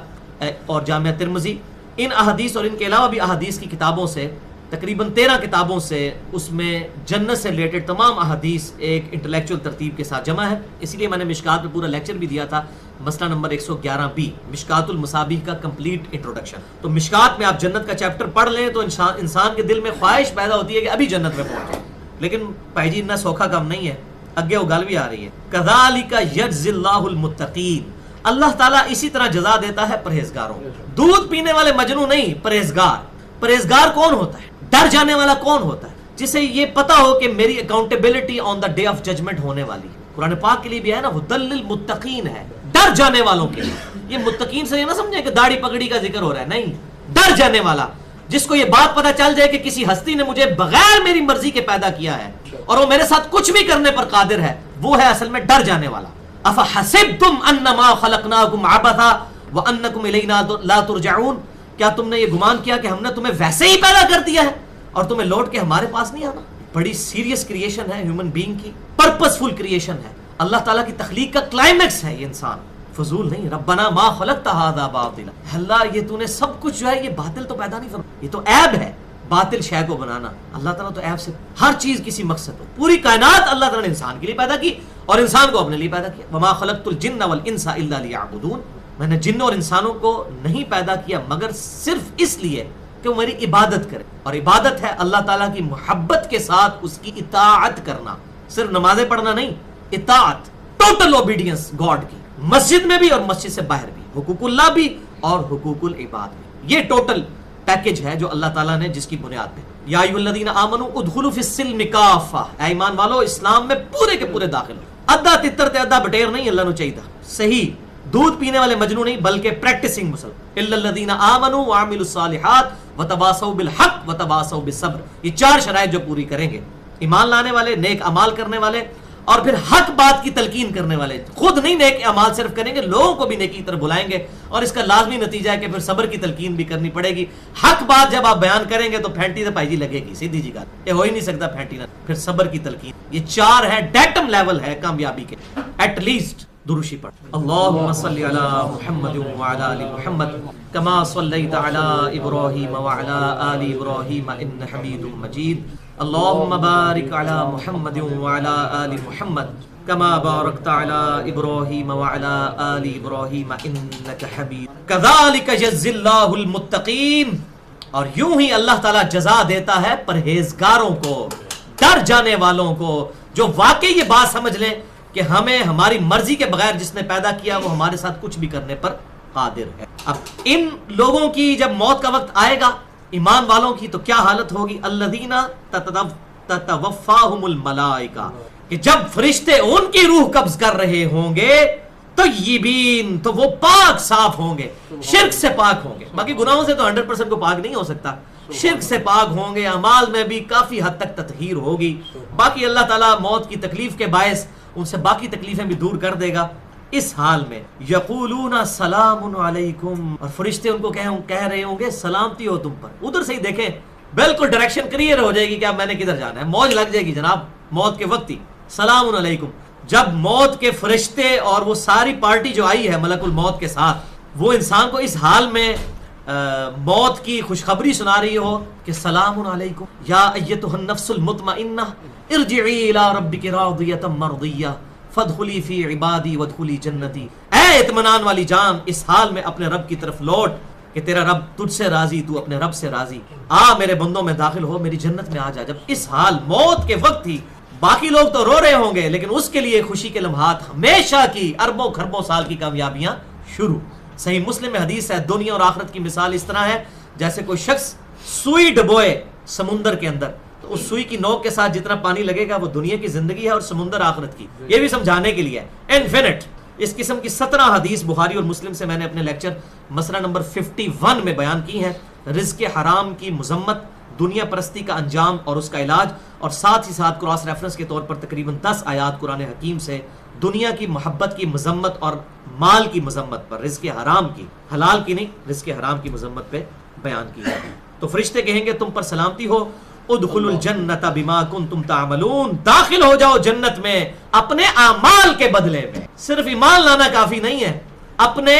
اور جامعہ ترمذی، ان احادیث اور ان کے علاوہ بھی احادیث کی کتابوں سے، تقریباً 13 کتابوں سے، اس میں جنت سے ریلیٹڈ تمام احادیث ایک انٹلیکچوئل ترتیب کے ساتھ جمع ہے. اسی لیے میں نے مشکات میں پورا لیکچر بھی دیا تھا، مسئلہ نمبر 111B، مشکات المصابیح کا کمپلیٹ انٹروڈکشن. تو مشکات میں آپ جنت کا چیپٹر پڑھ لیں تو انسان کے دل میں خواہش پیدا ہوتی ہے کہ ابھی جنت میں پہنچے. لیکن بھائی جی اتنا سوکھا کام نہیں ہے، اگے وہ گل بھی آ رہی ہے. کذالک یجزی اللہ المتقین، اللہ تعالیٰ اسی طرح جزا دیتا ہے پرہیزگاروں. دودھ پینے والے مجنو نہیں، پرہیزگار. پرہیزگار کون ہوتا ہے؟ ڈر جانے والا کون ہوتا ہے؟ جسے یہ پتا ہو کہ میری accountability on the day of judgment ہونے والی ہے. قرآن پاک کے لیے بھی ہے نا، ہدی للمتقین ہے، ڈر جانے والوں کے لیے. یہ متقین سے یہ نہ سمجھے کہ داڑھی پگڑی کا ذکر ہو رہا ہے، نہیں، ڈر جانے والا، جس کو یہ بات پتا چل جائے کہ کسی ہستی نے مجھے بغیر میری مرضی کے پیدا کیا ہے اور وہ میرے ساتھ کچھ بھی کرنے پر قادر ہے، وہ ہے اصل میں ڈر جانے والا. افحسبتم انما خلقناکم عبثا وانکم الینا لا ترجعون، کیا تم نے یہ گمان کیا کہ ہم نے تمہیں ویسے ہی پیدا کر دیا ہے اور تمہیں لوٹ کے ہمارے پاس نہیں آنا؟ بڑی سیریس کریشن ہے ہیومن بینگ کی، پرپسفل کریشن ہے. اللہ تعالیٰ کی تخلیق کا کلائمیکس ہے یہ انسان، فضول نہیں. ربنا ما خلقت ھذا باطلا، اللہ یہ تو نے سب کچھ جو ہے یہ باطل تو پیدا نہیں فرمایا، یہ تو عیب ہے باطل شے کو بنانا. اللہ تعالیٰ تو عیب سے ہر چیز کسی مقصد ہو. پوری کائنات اللہ تعالیٰ نے انسان کے لیے پیدا کی اور انسان کو اپنے لیے پیدا کیا. وما خلقت الجن والانس الا لیعبدون، میں نے جن اور انسانوں کو نہیں پیدا کیا مگر صرف اس لیے کہ وہ میری عبادت کرے. اور عبادت ہے اللہ تعالیٰ کی محبت کے ساتھ اس کی اطاعت کرنا، صرف نمازیں پڑھنا نہیں، اطاعت، ٹوٹل اوبیڈینس گاڈ کی، مسجد میں بھی اور مسجد سے باہر بھی، حقوق اللہ بھی اور حقوق العباد بھی. یہ ٹوٹل پیکج ہے جو اللہ تعالیٰ نے جس کی بنیاد پہ یا ایھا الذین آمنوا ادخلوا فی السلم کافہ، اے ایمان والو اسلام میں پورے کے پورے داخل ہو. ادھا تتر تے ادھا بٹیر نہیں اللہ نو چاہیے، صحیح دودھ پینے والے مجنو نہیں بلکہ پریکٹسنگ مسلم. الا الذین آمنوا وعملوا الصالحات وتواصوا بالحق وتواصوا بالصبر، یہ 4 شرائط جو پوری کریں گے، ایمان لانے والے، نیک اعمال کرنے والے اور پھر حق بات کی تلقین کرنے والے. خود نہیں نیک اعمال صرف کریں گے، لوگوں کو بھی نیکی کی طرف بلائیں گے اور اس کا لازمی نتیجہ ہے کہ پھر صبر کی تلقین بھی کرنی پڑے گی. حق بات جب آپ بیان کریں گے تو پھینٹی سے پائی جی لگے گی، سیدھی جی بات، یہ ہو ہی نہیں سکتا پھینٹی نہ. پھر صبر کی تلقین، یہ 4 ہے، ڈیٹم لیول ہے کامیابی کے. ایٹ لیسٹ دروشی پڑھ. اللہم صلی علی محمد وعلی آل محمد کما صلیت علی ابراہیم وعلی آل ابراہیم انک حمید مجید. اللہم بارک علی محمد وعلی آل محمد کما بارکت علی ابراہیم وعلی آل ابراہیم انک حمید. کذالک یجزی اللہ المتقین، اور یوں ہی اللہ تعالیٰ جزا دیتا ہے پرہیزگاروں کو، ڈر جانے والوں کو، جو واقعی یہ بات سمجھ لیں کہ ہمیں ہماری مرضی کے بغیر جس نے پیدا کیا وہ ہمارے ساتھ کچھ بھی کرنے پر قادر ہے. اب ان لوگوں کی جب موت کا وقت آئے گا، ایمان والوں کی، تو کیا حالت ہوگی؟ الذین تتوفاہم الملائکہ، کہ جب فرشتے ان کی روح قبض کر رہے ہوں گے طیبین، تو وہ پاک صاف ہوں گے، شرک سے پاک ہوں گے. باقی گناہوں سے تو 100% کو پاک نہیں ہو سکتا، شرک سے پاک ہوں گے، اعمال میں بھی کافی حد تک تطہیر ہوگی. باقی اللہ تعالیٰ موت کی تکلیف کے باعث ان سے باقی تکلیفیں بھی دور کر دے گا. اس حال میں یقولون سلام علیکم، اور فرشتے ان کو کہہ رہے ہوں گے سلامتی ہو تم پر. ادھر سے ہی دیکھیں بالکل ڈائریکشن کلیئر ہو جائے گی کہ اب میں نے کدھر جانا ہے، موج لگ جائے گی جناب موت کے وقت ہی. سلام علیکم، جب موت کے فرشتے اور وہ ساری پارٹی جو آئی ہے ملک الموت کے ساتھ، وہ انسان کو اس حال میں موت کی خوشخبری سنا رہی ہو کہ سلام علیکم یا ایتھا النفس المطمئنہ ارجعی الی ربک راضیۃ مرضیہ فادخلی فی عبادی وادخلی جنتی. اے اطمینان والی جان، اس حال میں اپنے رب کی طرف لوٹ کہ تیرا رب تجھ سے راضی، تو اپنے رب سے راضی، آ میرے بندوں میں داخل ہو، میری جنت میں آ جا. جب اس حال موت کے وقت ہی، باقی لوگ تو رو رہے ہوں گے لیکن اس کے لیے خوشی کے لمحات، ہمیشہ کی اربوں خربوں سال کی کامیابیاں شروع. صحیح مسلم میں حدیث ہے، دنیا اور آخرت کی مثال اس طرح ہے جیسے کوئی شخص سوئی ڈبوئے سمندر کے اندر، تو اس سوئی کی نوک کے ساتھ جتنا پانی لگے گا وہ دنیا کی زندگی ہے اور سمندر آخرت کی. یہ بھی سمجھانے کے لیے انفینٹ. اس قسم کی 17 حدیث بخاری اور مسلم سے میں نے اپنے لیکچر مسئلہ نمبر 51 میں بیان کی ہیں. رزق حرام کی مذمت، دنیا پرستی کا انجام اور اس کا علاج، اور ساتھ ہی ساتھ کراس ریفرنس کے طور پر تقریباً 10 آیات قرآن حکیم سے دنیا کی محبت کی مذمت اور مال کی مذمت پر، رزق حرام کی، حلال کی نہیں، رزق حرام کی مذمت پہ بیان کی جاتی ہے. تو فرشتے کہیں گے تم پر سلامتی ہو، ادخلوا الجنت بما کنتم تعملون، داخل ہو جاؤ جنت میں اپنے اعمال کے بدلے میں. صرف ایمان لانا کافی نہیں ہے، اپنے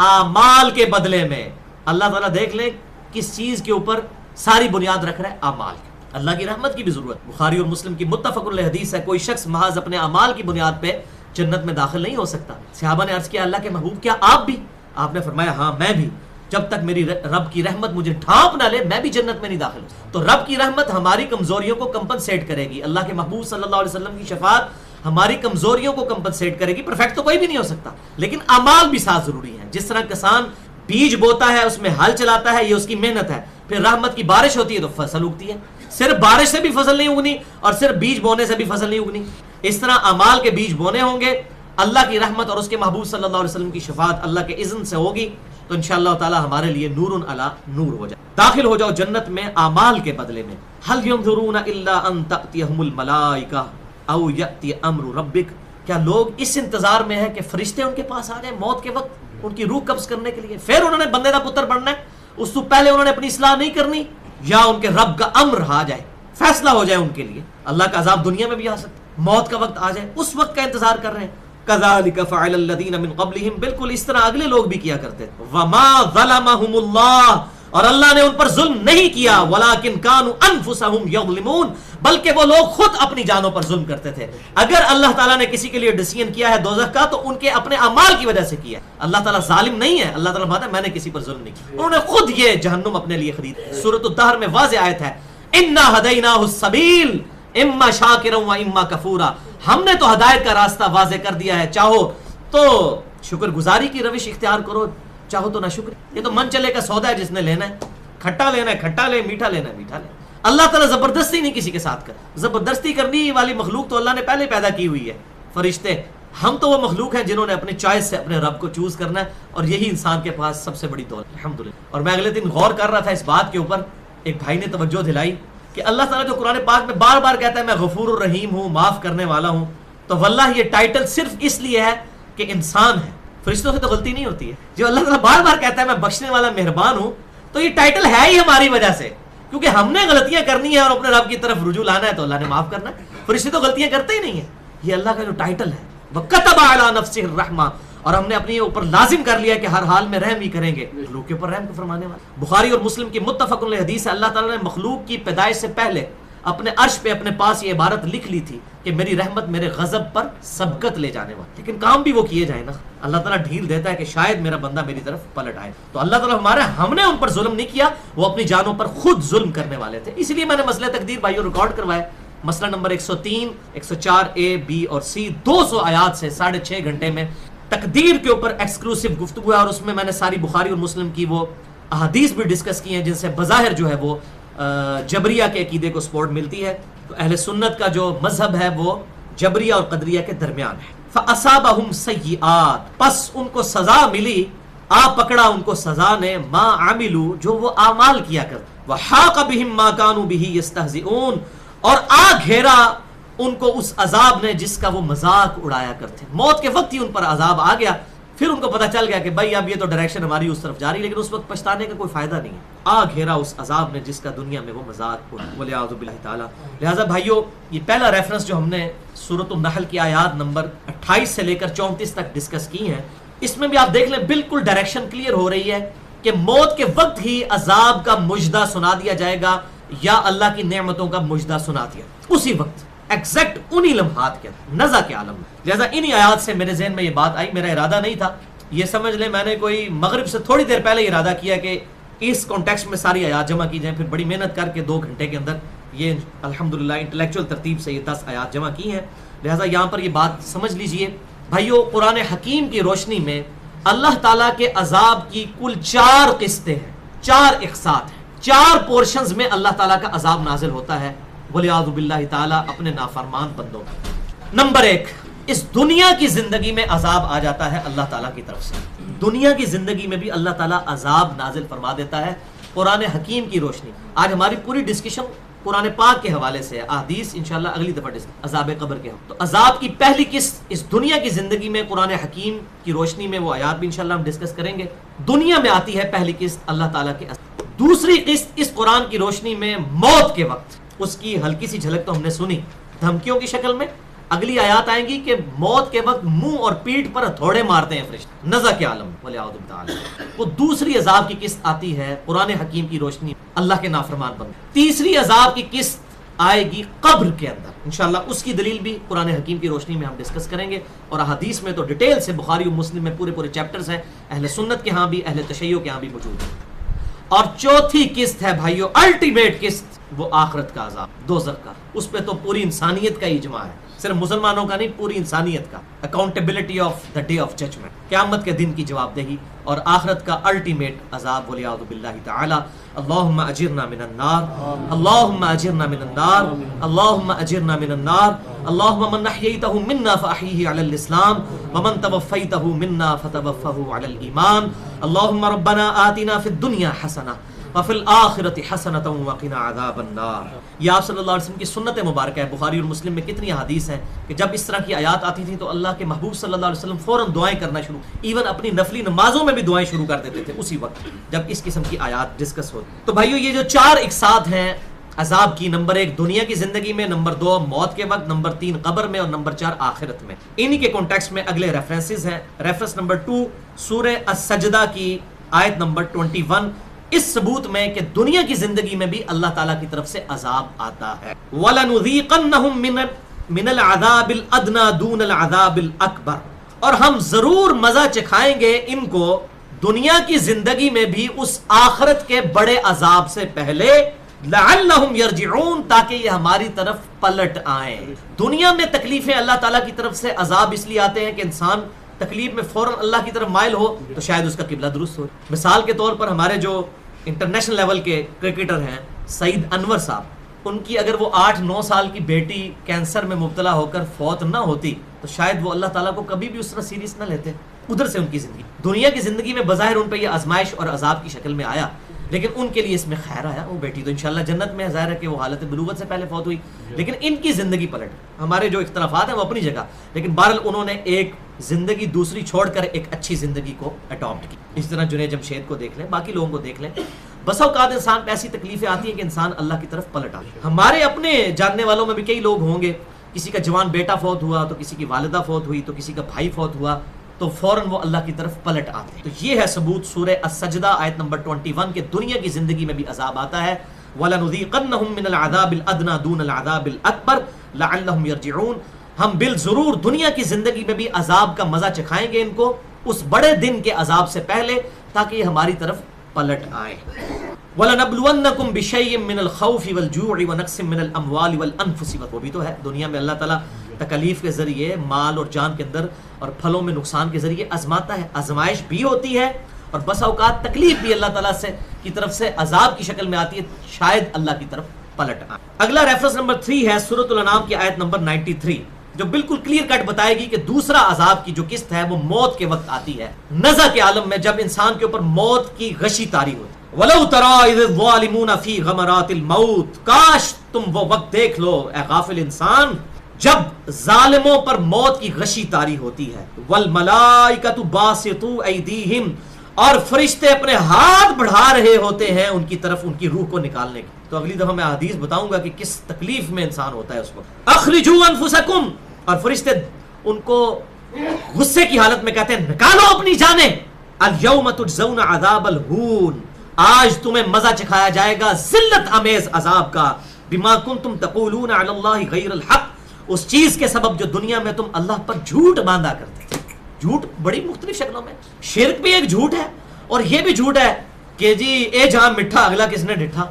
اعمال کے بدلے میں. اللہ تعالیٰ دیکھ لیں کس چیز کے اوپر ساری بنیاد رکھ رہا ہے، اعمال کی. اللہ کی رحمت کی بھی ضرورت. بخاری اور مسلم کی متفق علیہ حدیث ہے، کوئی شخص محض اپنے اعمال کی بنیاد پہ جنت میں داخل نہیں ہو سکتا. صحابہ نے عرض کیا اللہ کے محبوب کیا آپ بھی؟ آپ نے فرمایا ہاں میں بھی، جب تک میری رب کی رحمت مجھے ڈھانپ نہ لے میں بھی جنت میں نہیں داخل ہوں. تو رب کی رحمت ہماری کمزوریوں کو کمپنسیٹ کرے گی، اللہ کے محبوب صلی اللہ علیہ وسلم کی شفاعت ہماری کمزوریوں کو کمپنسیٹ کرے گی. پرفیکٹ تو کوئی بھی نہیں ہو سکتا، لیکن اعمال بھی ساتھ ضروری ہیں. جس طرح کسان بیج بوتا ہے، اس میں ہل چلاتا ہے، یہ اس کی محنت ہے. پھر رحمت کی بارش ہوتی ہے تو فصل اگتی ہے. صرف بارش سے بھی فصل نہیں اگنی اور صرف بیج بونے سے بھی فصل نہیں اگنی. اس طرح اعمال کے بیج بونے ہوں گے، اللہ کی رحمت اور اس کے محبوب صلی اللہ علیہ وسلم کی شفاعت اللہ کے اذن سے ہوگی، تو انشاءاللہ تعالی ہمارے لیے نور علی نور ہو جائے. داخل ہو جاؤ جنت میں اعمال کے بدلے میں. هل ينظرون الا ان تأتيهم الملائکہ او یأتی امر ربک، کیا لوگ اس انتظار میں ہے کہ فرشتے ان کے پاس آ جائیں موت کے وقت ان کی روح قبض کرنے کے لیے، پھر انہوں نے بندے کا پتر بننا ہے، اس سے پہلے انہوں نے اپنی اصلاح نہیں کرنی، یا ان کے رب کا امر آ جائے، فیصلہ ہو جائے ان کے لیے. اللہ کا عذاب دنیا میں بھی آ سکتا ہے، موت کا وقت آ جائے، اس وقت کا انتظار کر رہے ہیں. کذالک فعل الذین من قبلہم، بالکل اس طرح اگلے لوگ بھی کیا کرتے تھے. وما ظلمہم اللہ، اور اللہ نے ان پر ظلم نہیں کیا، ولکن کانوا انفسہم یظلمون، بلکہ وہ لوگ خود اپنی جانوں پر ظلم کرتے تھے. اگر اللہ تعالیٰ نے کسی کے لیے ڈیسیژن کیا ہے دوزخ کا تو ان کے اپنے اعمال کی وجہ سے کیا ہے. اللہ تعالیٰ ظالم نہیں ہے، اللہ تعالیٰ فرماتا ہے میں نے کسی پر ظلم نہیں کیا، انہوں نے خود یہ جہنم اپنے لیے خرید. سورۃ الدہر میں واضح آیت ہے انا ہدیناہ السبیل اما شاکرا و اما کفورا، ہم نے تو ہدایت کا راستہ واضح کر دیا ہے، چاہو تو شکر گزاری کی روش اختیار کرو، چاہو تو نہ شکر. یہ تو من چلے کا سودا ہے، جس نے لینا ہے کھٹا لینا ہے کھٹا لے، میٹھا لینا ہے میٹھا لے. اللہ تعالیٰ زبردستی نہیں کسی کے ساتھ کر. زبردستی کرنی والی مخلوق تو اللہ نے پہلے پیدا کی ہوئی ہے، فرشتے. ہم تو وہ مخلوق ہیں جنہوں نے اپنی چوائس سے اپنے رب کو چوز کرنا ہے، اور یہی انسان کے پاس سب سے بڑی دولت الحمدللہ. اور میں اگلے دن غور کر رہا تھا اس بات کے اوپر، ایک بھائی نے توجہ دلائی کہ اللہ تعالیٰ جو قرآن پاک میں بار بار کہتا ہے میں غفور الرحیم ہوں، معاف کرنے والا ہوں، تو واللہ یہ ٹائٹل صرف اس لیے ہے کہ انسان ہے، فرشتوں سے تو غلطی نہیں ہوتی ہے. جو اللہ تعالیٰ بار بار کہتا ہے میں بخشنے والا مہربان ہوں، تو یہ ٹائٹل ہے ہی ہماری وجہ سے، کیونکہ ہم نے غلطیاں کرنی ہے اور اپنے رب کی طرف رجوع لانا ہے تو اللہ نے معاف کرنا ہے. فرشتے تو غلطیاں کرتے ہی نہیں ہیں. یہ اللہ کا جو ٹائٹل ہے وَكَتَبَ عَلَى نَفْسِهِ الرَّحْمَةَ، اور ہم نے اپنے اوپر لازم کر لیا کہ ہر حال میں رحم ہی کریں گے، مخلوق کے اوپر رحم کو فرمانے والا. بخاری اور مسلم کی متفق علیہ حدیث ہے اللہ تعالیٰ نے مخلوق کی پیدائش سے پہلے اپنے عرش پہ اپنے پاس یہ عبارت لکھ لی تھی کہ میری رحمت میرے غضب پر سبقت لے جانے والی. لیکن کام بھی وہ کیے جائیں نا، اللہ تعالیٰ ڈھیل دیتا ہے کہ شاید میرا بندہ میری طرف پلٹ آئے. تو اللہ تعالیٰ ہم نے ان پر ظلم نہیں کیا، وہ اپنی جانوں پر خود ظلم کرنے والے تھے. اس لیے میں نے مسئلہ تقدیر بھائیوں ریکارڈ کروائے. مسئلہ نمبر 103 104 A B اور C 200 آیات سے 6.5 گھنٹے میں تقدیر کے اوپر ایکسکلوسیو گفتگو ہے، اور اس میں میں نے ساری بخاری اور مسلم کی وہ احادیث بھی ڈسکس کی ہیں جن سے بظاہر جو ہے وہ جبریہ کے عقیدے کو سپورٹ ملتی ہے. تو اہل سنت کا جو مذہب ہے وہ جبریہ اور قدریہ کے درمیان ہے. فَأَصَابَهُمْ سَيِّئَاتٌ، پس ان کو سزا ملی، آ پکڑا ان کو سزا نے، ما عملوا، جو وہ اعمال کیا کرتے، وَحَاقَ بِهِمْ مَا كَانُوا بِهِ يَسْتَهْزِئُونَ، اور آ گھیرا ان کو اس عذاب نے جس کا وہ مذاق اڑایا کرتے. موت کے وقت ہی ان پر عذاب آ گیا، پھر ان کو پتہ چل گیا کہ بھائی اب یہ تو ڈائریکشن ہماری اس طرف جا رہی، لیکن اس وقت پچھتانے کا کوئی فائدہ نہیں ہے. آ گھیرا اس عذاب نے جس کا دنیا میں وہ مذاق اڑایا، والعیاذ باللہ تعالی. لہٰذا بھائیو یہ پہلا ریفرنس جو ہم نے سورۃ النحل کی آیات نمبر 28 سے لے کر 34 تک ڈسکس کی ہیں، اس میں بھی آپ دیکھ لیں بالکل ڈائریکشن کلیئر ہو رہی ہے کہ موت کے وقت ہی عذاب کا مجدہ سنا دیا جائے گا یا اللہ کی نعمتوں کا مجدہ سنا دیا اسی وقت، ایگزیکٹ انہی لمحات کے نزع کے عالم میں. لہٰذا انہی آیات سے میرے ذہن میں یہ بات آئی. میرا ارادہ نہیں تھا، یہ سمجھ لیں میں نے کوئی مغرب سے تھوڑی دیر پہلے ارادہ کیا کہ اس کانٹیکسٹ میں ساری آیات جمع کی جائیں، پھر بڑی محنت کر کے 2 گھنٹے کے اندر یہ الحمدللہ انٹلیکچوئل ترتیب سے یہ 10 آیات جمع کی ہیں. لہٰذا یہاں پر یہ بات سمجھ لیجئے بھائیو، قرآن حکیم کی روشنی میں اللہ تعالیٰ کے عذاب کی کل 4 قسطیں ہیں، 4 اقساط ہیں، 4 پورشنز میں اللہ تعالیٰ کا عذاب نازل ہوتا ہے والعیاذ باللہ تعالیٰ اپنے نافرمان بندوں پر. نمبر 1، اس دنیا کی زندگی میں عذاب آ جاتا ہے اللہ تعالیٰ کی طرف سے. دنیا کی زندگی میں بھی اللہ تعالیٰ عذاب نازل فرما دیتا ہے قرآن حکیم کی روشنی. آج ہماری پوری ڈسکشن قرآن پاک کے حوالے سے ہے، احادیث انشاءاللہ اگلی دفعہ عذاب قبر کے. تو عذاب کی پہلی قسط اس دنیا کی زندگی میں قرآن حکیم کی روشنی میں وہ آیات بھی انشاءاللہ ہم ڈسکس کریں گے. دنیا میں آتی ہے پہلی قسط اللہ تعالیٰ کے عذاب. دوسری قسط اس قرآن کی روشنی میں موت کے وقت، اس کی ہلکی سی جھلک تو ہم نے سنی دھمکیوں کی شکل میں، اگلی آیات آئیں گی کہ موت کے وقت منہ اور پیٹھ پر ہتھوڑے مارتے ہیں فرشتے، نزع کے عالم ولیعوذ باللہ۔ وہ دوسری عذاب کی قسط آتی ہے قرآن حکیم کی روشنی اللہ کے نافرمان بندے۔ تیسری عذاب کی قسط آئے گی قبر کے اندر، انشاءاللہ اس کی دلیل بھی قرآن حکیم کی روشنی میں ہم ڈسکس کریں گے، اور احادیث میں تو ڈیٹیل سے بخاری و مسلم میں پورے چیپٹرز ہیں، اہل سنت کے ہاں بھی اہل تشیع کے ہاں بھی موجود ہیں۔ اور چوتھی قسط ہے بھائیو، الٹیمیٹ قسط، وہ آخرت کا عذاب، دوزخ کا، اس پہ تو پوری انسانیت کا اجماع ہے، صرف مسلمانوں کا نہیں، پوری انسانیت کا، accountability of the day of judgment, قیامت کے دن کی جواب دہی اور آخرت کا الٹیمیٹ عذاب ولیعوذ باللہ تعالی۔ اللہم اجرنا من النار، اللہم اجرنا من النار، اللہم اجرنا من النار، اللہم من احییتہ منا فاحیہ علی الاسلام ومن توفیتہ منا فتوفہ علی الایمان، اللہم ربنا آتنا فی الدنیا حسنہ وفی الآخرۃ حسنۃ وقنا عذاب النار۔ یہ آپ صلی اللہ علیہ وسلم کی سنت مبارکہ ہے، بخاری اور مسلم میں کتنی حدیث ہیں کہ جب اس طرح کی آیات آتی تھیں تو اللہ کے محبوب صلی اللہ علیہ وسلم فوراً دعائیں کرنا شروع، ایون اپنی نفلی نمازوں میں بھی دعائیں شروع کر دیتے تھے اسی وقت جب اس قسم کی آیات ڈسکس ہوتی۔ تو بھائیو یہ جو چار اقساط ہیں عذاب کی، نمبر 1 دنیا کی زندگی میں، نمبر 2 موت کے وقت، نمبر 3 قبر میں، اور نمبر 4 آخرت میں، انہی کے کانٹیکسٹ میں اگلے ریفرنسز ہیں۔ ریفرنس نمبر 2 سورہ السجدہ کی آیت نمبر 21، اس ثبوت میں کہ دنیا کی زندگی میں بھی اللہ تعالیٰ کی طرف سے عذاب آتا ہے۔ وَلَنُذِيقَنَّهُم مِّنَ الْعَذَابِ الْأَدْنَىٰ دُونَ الْعَذَابِ الْأَكْبَرِ، اور ہم ضرور مزہ چکھائیں گے ان کو دنیا کی زندگی میں بھی اس آخرت کے بڑے عذاب سے پہلے، لَعَلَّهُمْ يَرْجِعُونَ، تاکہ یہ ہماری طرف پلٹ آئیں۔ دنیا میں تکلیفیں اللہ تعالیٰ کی طرف سے عذاب اس لیے آتے ہیں کہ انسان تکلیف میں فوراً اللہ کی طرف مائل ہو تو شاید اس کا قبلہ درست ہو۔ مثال کے طور پر ہمارے جو انٹرنیشنل لیول کے کرکٹر ہیں سعید انور صاحب، ان کی اگر وہ 8-9 سال کی بیٹی کینسر میں مبتلا ہو کر فوت نہ ہوتی تو شاید وہ اللہ تعالیٰ کو کبھی بھی اس طرح سیریس نہ لیتے، ادھر سے ان کی زندگی، دنیا کی زندگی میں بظاہر ان پہ یہ آزمائش اور عذاب کی شکل میں آیا، لیکن ان کے لیے اس میں خیر آیا، وہ بیٹی تو انشاءاللہ جنت میں ہے، ظاہر ہے کہ وہ حالت بلوغت سے پہلے فوت ہوئی، لیکن ان کی زندگی پلٹ۔ ہمارے جو اختلافات ہیں وہ اپنی جگہ، لیکن بہرحال انہوں نے ایک زندگی دوسری چھوڑ کر ایک اچھی زندگی کو اڈاپٹ کی۔ اس طرح جنید جمشید کو دیکھ لیں، باقی لوگوں کو دیکھ لیں، بس اوقات انسان پہ ایسی تکلیفیں آتی ہیں کہ انسان اللہ کی طرف پلٹ آتا ہے۔ ہمارے اپنے جاننے والوں میں بھی کئی لوگ ہوں گے، کسی کا جوان بیٹا فوت ہوا تو کسی کی والدہ فوت ہوئی تو کسی کا بھائی فوت ہوا تو فوراً وہ اللہ کی طرف پلٹ آتے ہیں۔ تو یہ ہے ثبوت سورہ السجدہ آیت نمبر 21 کہ دنیا کی زندگی میں بھی عذاب آتا ہے۔ وَلَنُذِيقَنَّهُم مِّنَ الْعَذَابِ الْأَدْنَىٰ دُونَ الْعَذَابِ الْأَكْبَرِ لَعَلَّهُمْ يَرْجِعُونَ، ہم بالضرور دنیا کی زندگی میں بھی عذاب کا مزہ چکھائیں گے ان کو اس بڑے دن کے عذاب سے پہلے، تاکہ یہ ہماری طرف پلٹ آئیں۔ وَلَنَبْلُوَنَّكُمْ بِشَيْءٍ مِّنَ الْخَوْفِ وَالْجُوعِ وَنَقْصٍ مِّنَ الْأَمْوَالِ وَالْأَنفُسِ، وہ بھی تو ہے دنیا میں اللہ تعالیٰ تکلیف کے ذریعے مال اور جان کے اندر اور پھلوں میں نقصان کے ذریعے آزماتا ہے، آزمائش بھی ہوتی ہے اور بس اوقات تکلیف بھی اللہ تعالیٰ سے کی طرف سے عذاب کی شکل میں آتی ہے، شاید اللہ کی طرف پلٹ آئے۔ اگلا ریفرنس نمبر 3 ہے سورۃ الانعام کی آیت نمبر 93، جو بالکل کلیئر کٹ بتائے گی کہ دوسرا عذاب کی جو قسط ہے وہ موت کے وقت آتی ہے، نزع کے عالم میں، جب انسان کے اوپر موت کی غشی طاری ہوتی ہے۔ وَلَوْ تَرَىٰ إِذِ الظَّالِمُونَ فِي غَمَرَاتِ الْمَوْتِ، کاش تم وہ وقت دیکھ لو اے غافل انسان جب ظالموں پر موت کی غشی طاری ہوتی ہے۔ وَالْمَلَائِكَةُ بَاسِطُو أَيْدِيهِمْ، اور فرشتے اپنے ہاتھ بڑھا رہے ہوتے ہیں ان کی طرف ان کی روح کو نکالنے کی۔ تو اگلی دفعہ میں حدیث بتاؤں گا کہ کس تکلیف میں انسان ہوتا ہے اس وقت۔ اخرجوا انفسکم، اور فرشتے ان کو غصے کی حالت میں کہتے ہیں نکالو اپنی جانیں۔ الیوم تجزون عذاب الہون، آج تمہیں مزہ چکھایا جائے گا ذلت امیز عذاب کا، بما کنتم تقولون علی اللہ غیر الحق، اس چیز کے سبب جو دنیا میں تم اللہ پر جھوٹ باندھا کرتے۔ جھوٹ بڑی مختلف شکلوں میں، شرک بھی ایک جھوٹ ہے اور یہ بھی جھوٹ ہے کہ جی اے جہاں مٹھا اگلا کس نے ڈٹھا،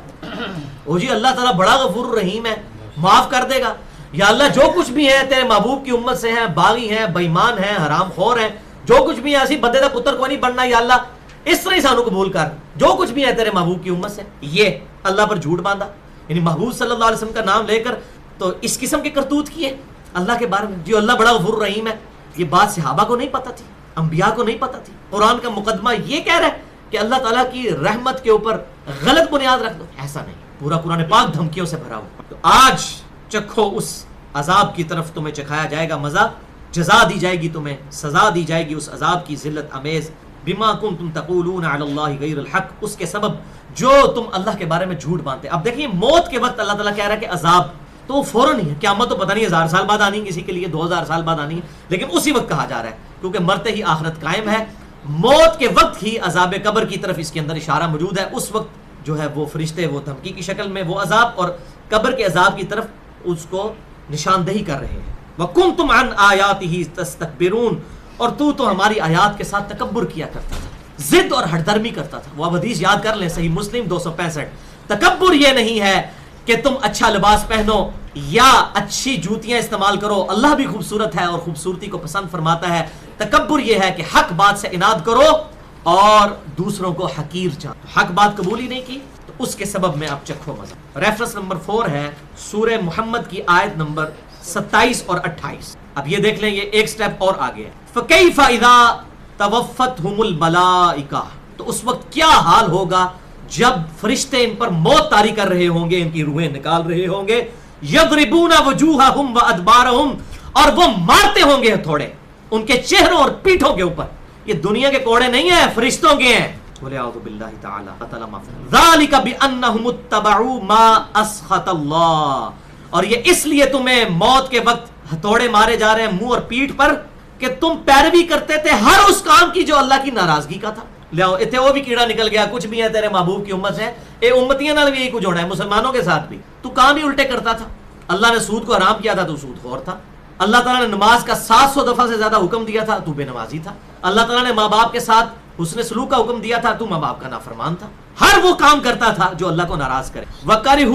او جی اللہ تعالیٰ بڑا غفور رحیم ہے، معاف کر دے گا، یا اللہ جو کچھ بھی ہے تیرے محبوب کی امت سے ہیں، باغی ہیں، بے ایمان ہیں، حرام خور ہیں، جو کچھ بھی ہے اسی بندے دا پتر کو نہیں بننا، یا اللہ اس طرح انسانوں قبول کر، جو کچھ بھی ہے تیرے محبوب کی امت سے۔ یہ اللہ پر جھوٹ باندھا، یعنی محبوب صلی اللہ علیہ وسلم کا نام لے کر تو اس قسم کے کرتوت کیے اللہ کے بارے میں، جو اللہ بڑا غفور رحیم ہے۔ یہ بات صحابہ کو نہیں پتا تھی، انبیاء کو نہیں پتا تھی۔ قرآن کا مقدمہ یہ کہہ رہا ہے کہ اللہ تعالیٰ کی رحمت کے اوپر غلط بنیاد رکھ دو، ایسا نہیں، پورا قرآن پاک دھمکیوں سے بھرا ہوا۔ تو آج چکھو اس عذاب کی طرف، تمہیں چکھایا جائے گا مزہ، جزا دی جائے گی تمہیں، سزا دی جائے گی اس عذاب کی ذلت امیز بما کنتم تقولون علی اللہ غیر الحق، اس کے سبب جو تم اللہ کے بارے میں جھوٹ باندھتے. اب دیکھیں موت کے وقت اللہ تعالیٰ کہہ رہا ہے کہ عذاب تو فوراً ہی ہے، قیامت تو پتہ نہیں 1000 سال بعد آنی ہے، کسی کے لیے 2000 سال بعد آنی ہے، لیکن اسی وقت کہا جا رہا ہے کیونکہ مرتے ہی آخرت قائم ہے. موت کے وقت ہی عذاب قبر کی طرف اس کے اندر اشارہ موجود ہے. اس وقت جو ہے وہ فرشتے وہ دھمکی کی شکل میں وہ عذاب اور قبر کے عذاب کی طرف اس کو نشاندہی کر رہے ہیں. وَكُنْتُمْ عَنْ آيَاتِهِ تَسْتَكْبِرُونَ، اور تو ہماری آیات کے ساتھ تکبر کیا کرتا تھا، ضد اور ہٹ درمی کرتا تھا. وہ حدیث یاد کر لیں، صحیح مسلم 265. تکبر یہ نہیں ہے کہ تم اچھا لباس پہنو یا اچھی جوتیاں استعمال کرو، اللہ بھی خوبصورت ہے اور خوبصورتی کو پسند فرماتا ہے. تکبر یہ ہے کہ حق بات سے اناد کرو اور دوسروں کو حقیر جانو. حق بات قبول ہی نہیں کی تو اس کے سبب میں آپ چکھو مزہ. ریفرنس نمبر 4 ہے سورہ محمد کی آیت نمبر 27 اور 28. اب یہ دیکھ لیں، یہ ایک سٹیپ اور آگے ہے. فَكَيْفَ إِذَا تَوَفَّتْهُمُ الْمَلَائِكَةُ، تو اس وقت کیا حال ہوگا جب فرشتے ان پر موت طاری کر رہے ہوں گے، ان کی روحیں نکال رہے ہوں گے. يَضْرِبُونَ وُجُوهَهُمْ وَأَدْبَارَهُمْ، اور وہ مارتے ہوں گے ہتھوڑے ان کے چہروں اور پیٹھوں کے اوپر. یہ دنیا کے کوڑے نہیں ہیں، فرشتوں کے ہیں. وَلِعَوْذُ بِاللَّهِ تَعَالَى ذَلِكَ بِأَنَّهُمُ اتَّبَعُوا مَا أَسْخَطَ اللَّهِ، اور یہ اس لیے تمہیں موت کے وقت ہتھوڑے مارے جا رہے ہیں منہ اور پیٹھ پر کہ تم پیروی کرتے تھے ہر اس کام کی جو اللہ کی ناراضگی کا تھا. لیاؤ اتنے وہ بھی کیڑا نکل گیا، کچھ بھی ہے تیرے محبوب کی امت سے، اے امتیاں نال بھی یہی کچھ ہونا ہے، مسلمانوں کے ساتھ بھی. تو کام ہی الٹے کرتا تھا. اللہ نے سود کو حرام کیا تھا تو سود خور تھا. اللہ تعالیٰ نے نماز کا 700 دفعہ سے زیادہ حکم دیا تھا تو بے نمازی تھا. اللہ تعالیٰ نے ماں باپ کے ساتھ حسن سلوک کا حکم دیا تھا تو ماں باپ کا نافرمان تھا. ہر وہ کام کرتا تھا جو اللہ کو ناراض کرے. وَكَرِهُ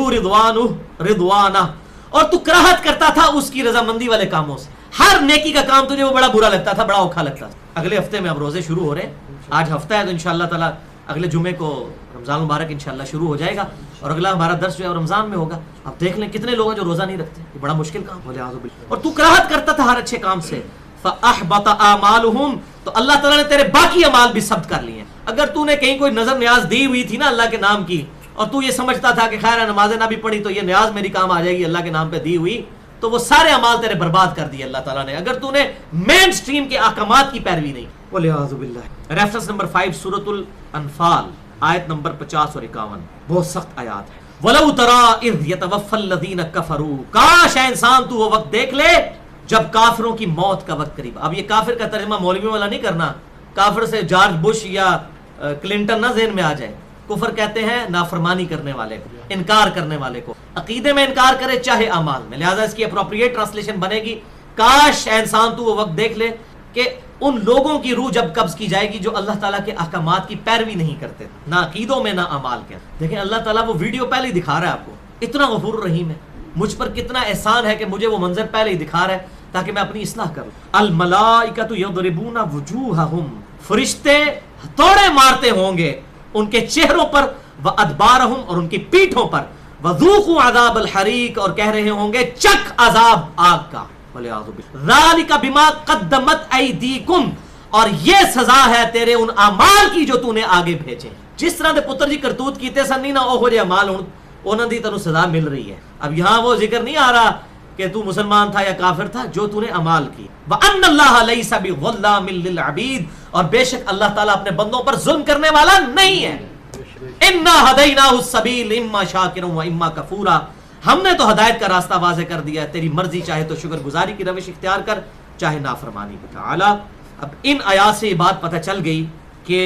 رِضْوَانَهُ، اور تو کراہت کرتا تھا اس کی رضامندی والے کاموں سے. ہر نیکی کا کام تجھے وہ بڑا برا لگتا تھا، بڑا اوکھا لگتا تھا. اگلے ہفتے میں اب روزے شروع ہو رہے ہیں. آج ہفتہ ہے تو انشاءاللہ تعالیٰ اگلے جمعے کو رمضان مبارک انشاءاللہ شروع ہو جائے گا اور اگلا ہمارا درس جو ہے رمضان میں ہوگا. اب دیکھ لیں کتنے لوگ ہیں جو روزہ نہیں رکھتے، یہ بڑا مشکل کام ہو جائے. اور تو کراہت کرتا تھا ہر اچھے کام سے. فَأَحْبَطَ أَعْمَالُهُمْ، تو اللہ تعالیٰ نے تیرے باقی اعمال بھی ثبت کر لیے ہیں. اگر تو نے کہیں کوئی نظر نیاز دی ہوئی تھی نا اللہ کے نام کی اور تو یہ سمجھتا تھا کہ خیر نمازیں نہ بھی پڑھی تو یہ نیاز میری کام آ جائے گی اللہ کے نام پہ دی ہوئی، تو وہ سارے اعمال تیرے برباد کر دیے اللہ تعالیٰ نے اگر تو نے مین سٹریم کے احکامات کی پیروی نہیں. وَلِعَاذُ بِاللَّهِ. ریفرنس نمبر 5 سورۃ الانفال آیت نمبر 50 اور 51. بہت سخت آیات ہے. وَلَوْ تَرَىٰ إِذْ يَتَوَفَّى الَّذِينَ كَفَرُوا، کاش اے انسان تو وہ وقت دیکھ لے جب کافروں کی موت کا وقت قریب. اب یہ کافر کا ترجمہ مولوی والا نہیں کرنا، کافر سے جارج بش یا کلنٹن نہ ذہن میں آ جائے. کفر کہتے ہیں نافرمانی کرنے والے کو، انکار کرنے والے کو، عقیدے میں انکار کرے چاہے اعمال میں. لہذا اس کی اپروپریٹ ٹرانسلیشن بنے گی کاش اے انسان تو وہ وقت دیکھ لے کہ ان لوگوں کی روح جب قبض کی جائے گی جو اللہ تعالیٰ کے احکامات کی پیروی نہیں کرتے، نہ عقیدوں میں نہ اعمال کے. دیکھیں اللہ تعالیٰ وہ ویڈیو پہلے ہی دکھا رہا ہے آپ کو، اتنا غفور الرحیم ہے، مجھ پر کتنا احسان ہے کہ مجھے وہ منظر پہلے ہی دکھا رہا ہے تاکہ میں اپنی اصلاح کروں. الملائکۃ یضربون وجوہہم، فرشتے ہتھوڑے مارتے ہوں گے ان کے چہروں پر، وادبارہم، اور ان کی پیٹھوں پر، وذوقوا عذاب الحریق، اور کہہ رہے ہوں گے چکھ عذاب آگ کا. ذالک بما قدمت ایدیکم، اور یہ سزا ہے تیرے ان اعمال کی جو تو نے آگے بھیجے. جس طرح دے پتر جی کرتوت کیتے سن نہیں نا اوہو جے اعمال ہن انہاں دی تینوں سزا مل رہی ہے. اب یہاں وہ ذکر نہیں آ رہا کہ تو مسلمان تھا یا کافر تھا، جو تو نے اعمال کی. وَأَنَّ اللَّهَ لَيْسَ بِظَلَّامٍ لِّلْعَبِيدِ، اور بے شک اللہ تعالیٰ اپنے بندوں پر ظلم کرنے والا نہیں ہے. اِنَّا هَدَيْنَاهُ السَّبِيلَ إِمَّا شَاكِرًا وَإِمَّا كَفُورًا، ہم نے تو ہدایت کا راستہ واضح کر دیا ہے، تیری مرضی چاہے تو شکر گزاری کی روش اختیار کر چاہے نافرمانی کی. تعالی اب ان آیات سے یہ بات پتہ چل گئی کہ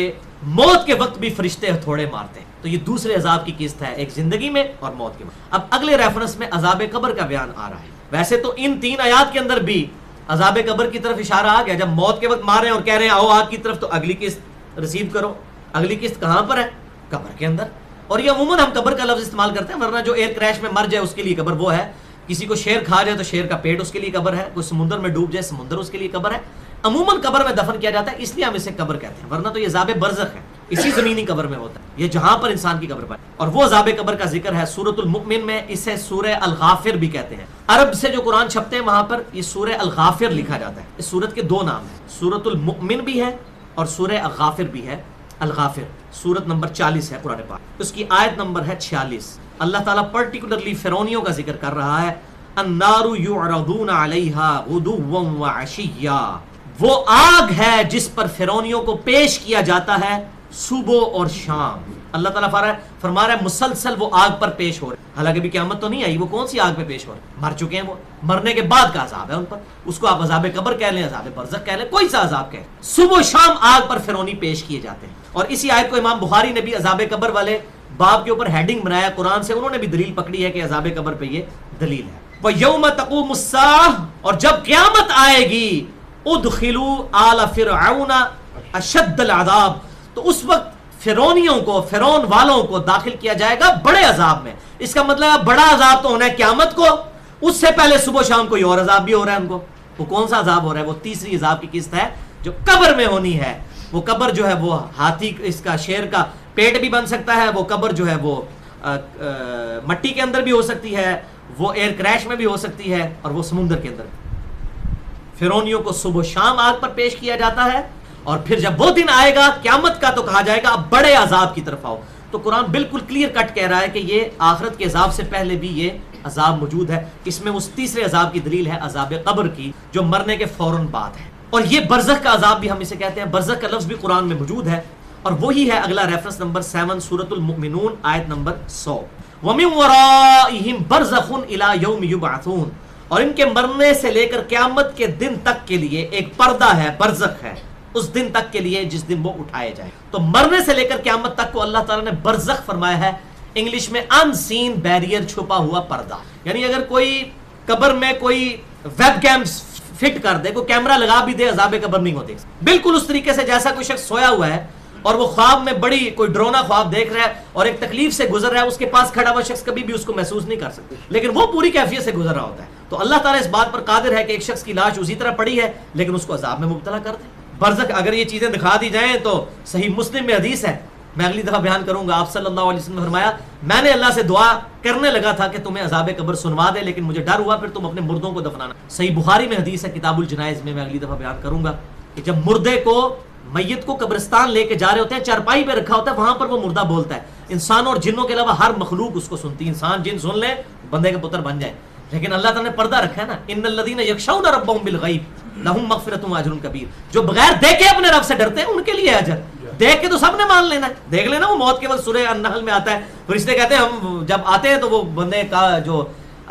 موت کے وقت بھی فرشتے ہتھوڑے مارتے ہیں. تو یہ دوسرے عذاب کی قسط ہے، ایک زندگی میں اور موت کے وقت. اب اگلے ریفرنس میں عذاب قبر کا بیان آ رہا ہے. ویسے تو ان 3 آیات کے اندر بھی عذاب قبر کی طرف اشارہ آ گیا. جب موت کے وقت مار رہے ہیں اور کہہ رہے ہیں آؤ آگ کی طرف، تو اگلی قسط ریسیو کرو. اگلی قسط کہاں پر ہے؟ قبر کے اندر. اور یہ عموماً ہم قبر کا لفظ استعمال کرتے ہیں، ورنہ جو ایئر کریش میں مر جائے اس کے لیے قبر وہ ہے، کسی کو شیر کھا جائے تو شیر کا پیٹ اس کے لیے قبر ہے، کوئی سمندر میں ڈوب جائے سمندر اس کے لیے قبر ہے. عموماً قبر میں دفن کیا جاتا ہے، اس لیے ہم اسے قبر کہتے ہیں، ورنہ تو یہ عذاب برزخ ہے، اسی زمینی قبر میں ہوتا ہے، یہ جہاں پر انسان کی قبر پر. اور وہ عذاب قبر کا ذکر ہے سورۃ المؤمن میں، اسے سورہ الغافر بھی کہتے ہیں. عرب سے جو قرآن چھپتے ہیں وہاں پر یہ سورہ الغافر لکھا جاتا ہے. اس سورت کے 2 نام ہیں، سورۃ المؤمن بھی ہے اور سورہ الغافر بھی ہے. الغافر سورت نمبر 40 ہے قرآن پاک، اس کی آیت نمبر ہے 46. اللہ تعالیٰ پرٹیکولرلی فرعونیوں کا ذکر کر رہا ہے. النار یعرضون علیہا غدوا وعشیا، وہ آگ ہے جس پر فرعونیوں کو پیش کیا جاتا ہے صبح اور شام. اللہ تعالیٰ فرما رہا ہے مسلسل وہ آگ پر پیش ہو رہے ہیں. حالانکہ بھی قیامت تو نہیں آئی, وہ کون سی آگ پہ پیش ہو رہے ہیں؟ مر چکے ہیں وہ, مرنے کے بعد کا عذاب ہے ان پر. اس کو آپ عذاب قبر کہہ لیں, عذاب برزخ کہہ لیں, کوئی سا عذاب کہہ لیں, صبح و شام آگ پر فرعونی پیش کیے جاتے ہیں. اور اسی آیت کو امام بخاری نے بھی عذاب قبر والے باب کے اوپر ہیڈنگ بنایا قرآن سے, انہوں نے بھی دلیل پکڑی ہے کہ عذاب قبر پہ یہ دلیل ہے. وَيَوْمَ تَقُومُ السَّاعَةُ, اور جب قیامت آئے گی, ادخلوا آل فرعون اشد العذاب, تو اس وقت فرعونیوں کو, فرعون والوں کو داخل کیا جائے گا بڑے عذاب میں. اس کا مطلب بڑا عذاب تو ہونا ہے قیامت کو, اس سے پہلے صبح شام کوئی اور عذاب بھی ہو رہا ہے ان کو. وہ کون سا عذاب ہو رہا ہے؟ وہ تیسری عذاب کی قسط ہے جو قبر میں ہونی ہے. وہ قبر جو ہے وہ ہاتھی, اس کا شیر کا پیٹ بھی بن سکتا ہے. وہ قبر جو ہے وہ مٹی کے اندر بھی ہو سکتی ہے, وہ ایئر کریش میں بھی ہو سکتی ہے, اور وہ سمندر کے اندر. فرعونیوں کو صبح شام آگ پر پیش کیا جاتا ہے, اور پھر جب وہ دن آئے گا قیامت کا تو کہا جائے گا اب بڑے عذاب کی طرف آؤ. تو قرآن بالکل کلیئر کٹ کہہ رہا ہے کہ یہ آخرت کے عذاب سے پہلے بھی یہ عذاب موجود ہے. اس میں اس تیسرے عذاب کی دلیل ہے عذاب قبر کی, جو مرنے کے فوراً بعد ہے. اور یہ برزخ کا عذاب بھی ہم اسے کہتے ہیں. برزخ کا لفظ بھی قرآن میں موجود ہے, اور وہی ہے اگلا ریفرنس نمبر 7 سورۃ المؤمنون آیت نمبر 100. وَمِن وَرَائِهِمْ بَرْزَخٌ إِلَى يَوْمِ يُبْعَثُونَ, اور ان کے مرنے سے لے کر قیامت کے دن تک کے لیے ایک پردہ ہے, برزخ ہے, اس دن تک کے لیے جس دن وہ اٹھائے جائیں. تو مرنے سے لے کر قیامت تک کو اللہ تعالیٰ نے برزخ فرمایا ہے. انگلش میں ان سین بیریئر, چھپا ہوا پردہ. یعنی اگر کوئی قبر میں کوئی ویب کیم فٹ کر دے, کوئی کیمرہ لگا بھی دے, عذاب قبر نہیں ہوتے. بالکل اس طریقے سے جیسا کوئی شخص سویا ہوا ہے اور وہ خواب میں بڑی کوئی ڈرونا خواب دیکھ رہا ہے اور ایک تکلیف سے گزر رہا ہے, اس کے پاس کھڑا ہوا شخص کبھی بھی اس کو محسوس نہیں کر سکتا, لیکن وہ پوری کیفیت سے گزر رہا ہوتا ہے. تو اللہ تعالیٰ اس بات پر قادر ہے کہ ایک شخص کی لاش اسی طرح پڑی ہے لیکن اس کو عذاب میں مبتلا کر دے. برزخ اگر یہ چیزیں دکھا دی جائیں تو صحیح مسلم میں حدیث ہے, میں اگلی دفعہ بیان کروں گا. آپ صلی اللہ علیہ وسلم نے فرمایا میں نے اللہ سے دعا کرنے لگا تھا کہ تمہیں عذاب قبر سنوا دے, لیکن مجھے ڈر ہوا پھر تم اپنے مردوں کو دفنانا. صحیح بخاری میں حدیث ہے کتاب الجنائز میں اگلی دفعہ بیان کروں گا کہ جب مردے کو, میت کو قبرستان لے کے جا رہے ہوتے ہیں, چارپائی پہ رکھا ہوتا ہے, وہاں پر وہ مردہ بولتا ہے. انسانوں اور جنوں کے علاوہ ہر مخلوق اس کو سنتی ہے. انسان جن سن لے بندے کا پتر بن جائے, لیکن اللہ تعالیٰ نے پردہ رکھا ہے نا. ان الذین یخشون ربهم بالغیب لہم مغفرۃ واجر کبیر, جو بغیر دیکھے اپنے رب سے ڈرتے ہیں ان کے لیے اجر. دیکھ کے تو سب نے مان لینا ہے, دیکھ لینا. وہ موت کے وقت سورہ النحل میں آتا ہے, فرشتے کہتے ہیں ہم جب آتے ہیں تو وہ بندے کا جو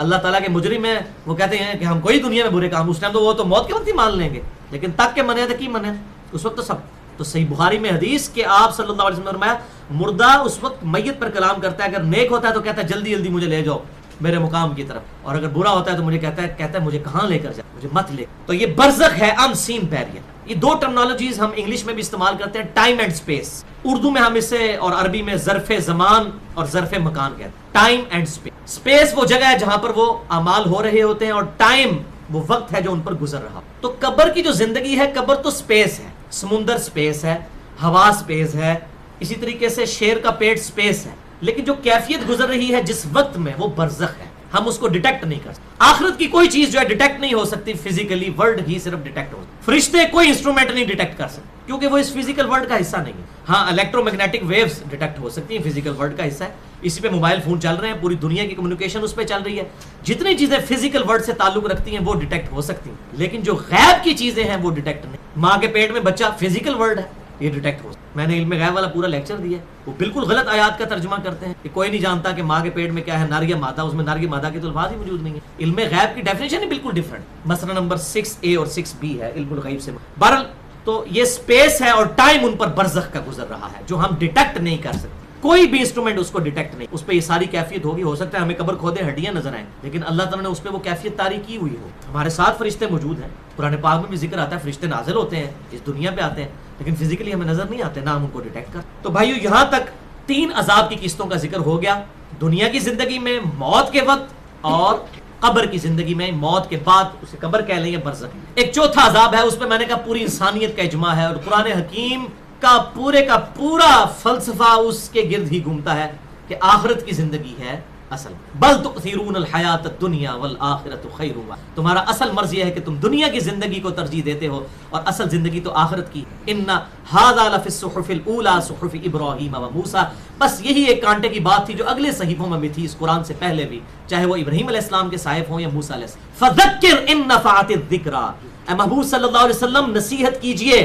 اللہ تعالیٰ کے مجرم ہیں وہ کہتے ہیں کہ ہم کوئی دنیا میں برے کام, اس ٹائم تو وہ تو موت کے وقت ہی مان لیں گے, لیکن تک کے منے تو کی منے اس وقت تو سب. تو صحیح بخاری میں حدیث کہ آپ صلی اللہ علیہ وسلم نے فرمایا مردہ اس وقت میت پر کلام کرتا ہے, اگر نیک ہوتا ہے تو کہتا ہے جلدی جلدی مجھے لے جاؤ میرے مقام کی طرف, اور اگر برا ہوتا ہے تو مجھے کہتا ہے مجھے کہاں لے کر جا, مجھے مت لے. تو یہ برزخ ہے, ان سین بیریئر. یہ دو ٹرمنالوجیز ہم انگلش میں بھی استعمال کرتے ہیں, ٹائم اینڈ اسپیس. اردو میں ہم اسے اور عربی میں ظرف زمان اور ظرف مکان کہتے ہیں. Time and space. اسپیس وہ جگہ ہے جہاں پر وہ اعمال ہو رہے ہوتے ہیں, اور ٹائم وہ وقت ہے جو ان پر گزر رہا. تو قبر کی جو زندگی ہے, قبر تو اسپیس ہے, سمندر اسپیس ہے, ہوا اسپیس ہے, اسی طریقے سے شیر کا پیٹ اسپیس ہے, لیکن جو کیفیت گزر رہی ہے جس وقت میں وہ برزخ ہے. ہم اس کو ڈیٹیکٹ نہیں کر سکتے. آخرت کی کوئی چیز جو ہے ڈیٹیکٹ نہیں ہو سکتی فزیکلی, ورلڈ ہی صرف ڈیٹیکٹ ہو سکتا. فرشتے کوئی انسٹرومنٹ نہیں ڈیٹیکٹ کر سکتے کیونکہ وہ اس فزیکل ورلڈ کا حصہ نہیں ہے. ہاں الیکٹرو میگنیٹک ویوز ڈیٹیکٹ ہو سکتی ہیں, فزیکل ورلڈ کا حصہ ہے. اسی پہ موبائل فون چل رہے ہیں, پوری دنیا کی کمیونیکیشن اس پہ چل رہی ہے. جتنی چیزیں فزیکل ورلڈ سے تعلق رکھتی ہیں وہ ڈیٹیکٹ ہو سکتی ہیں, لیکن جو غیب کی چیزیں ہیں وہ ڈیٹیکٹ نہیں. ماں کے پیٹ میں بچہ فزیکل ورلڈ ہے, یہ ڈیٹیکٹ ہو. میں نے علم غیب والا پورا لیکچر دیا, وہ بالکل غلط آیات کا ترجمہ کرتے ہیں کہ کوئی نہیں جانتا کہ ماں کے پیٹ میں کیا ہے, نر یا مادہ. اس میں نر یا مادہ کے تو الفاظ ہی موجود نہیں ہے. علم غیب کی ڈیفینیشن ہی بالکل ڈفرنٹ. مسئلہ نمبر 6A اور 6B ہے علم الغیب سے. بہرحال تو یہ اسپیس ہے اور ٹائم ان پر برزخ کا گزر رہا ہے جو ہم ڈیٹیکٹ نہیں کر سکتے. کوئی بھی انسٹرومنٹ اس کو ڈیٹیکٹ نہیں, اس پہ یہ ساری کیفیت ہوگی. ہو سکتا ہے ہمیں قبر کھودے ہڈیاں نظر آئیں, لیکن اللہ تعالیٰ نے اس پہ وہ کیفیت طاری کی ہوئی ہو. ہمارے ساتھ فرشتے موجود ہیں, قرآن پاک میں بھی ذکر آتا ہے فرشتے نازل ہوتے ہیں, اس دنیا پہ آتے ہیں, لیکن فزیکلی ہمیں نظر نہیں آتے, نہ ہم ان کو ڈیٹیکٹ کر. تو بھائیو یہاں تک 3 عذاب کی قسطوں کا ذکر ہو گیا, دنیا کی زندگی میں, موت کے وقت, اور قبر کی زندگی میں, موت کے بعد. اسے قبر کہہ لیں یا برزخ. ایک چوتھا عذاب ہے, اس پہ میں نے کہا پوری انسانیت کا اجماع ہے, اور قرآن حکیم کا پورا فلسفہ اس کے گرد ہی گھومتا ہے کہ آخرت کی زندگی ہے, اصل بل تؤثرون الحیات الدنیا والآخرۃ خیر، تمہارا اصل مرض یہ ہے کہ تم دنیا کی زندگی کو ترجیح دیتے ہو اور اصل زندگی تو آخرت کی. ان ھذا لفی الصحف الاولی صحف ابراہیم و موسیٰ، بس یہی ایک کانٹے کی بات تھی جو اگلے صحیفوں میں بھی تھی اس قرآن سے پہلے بھی، چاہے وہ ابراہیم علیہ السلام کے صحائف ہوں یا موسیٰ علیہ السلام. فذکر ان نفعت الذکریٰ، اے محبوب صلی اللہ علیہ وسلم نصیحت کیجئے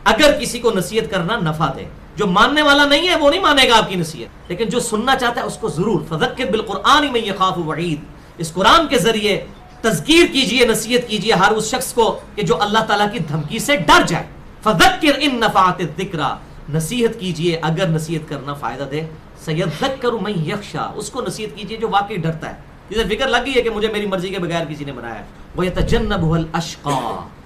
اگر کسی کو نصیحت کرنا نفع دے. جو ماننے والا نہیں ہے وہ نہیں مانے گا آپ کی نصیحت، لیکن جو سننا چاہتا ہے اس کو ضرور. فذکر بالقرآن من یخاف وعید، اس قرآن کے ذریعے تذکیر کیجئے، نصیحت کیجئے ہر اس شخص کو کہ جو اللہ تعالیٰ کی دھمکی سے ڈر جائے. فذکر ان نفعت الذکریٰ، نصیحت کیجئے اگر نصیحت کرنا فائدہ دے. سیذکر من یخشی، اس کو نصیحت کیجئے جو واقعی ڈرتا ہے، جسے فکر لگ گئی ہے کہ مجھے میری مرضی کے بغیر کسی نے بنایا ہے. ویتجنبها الاشقی،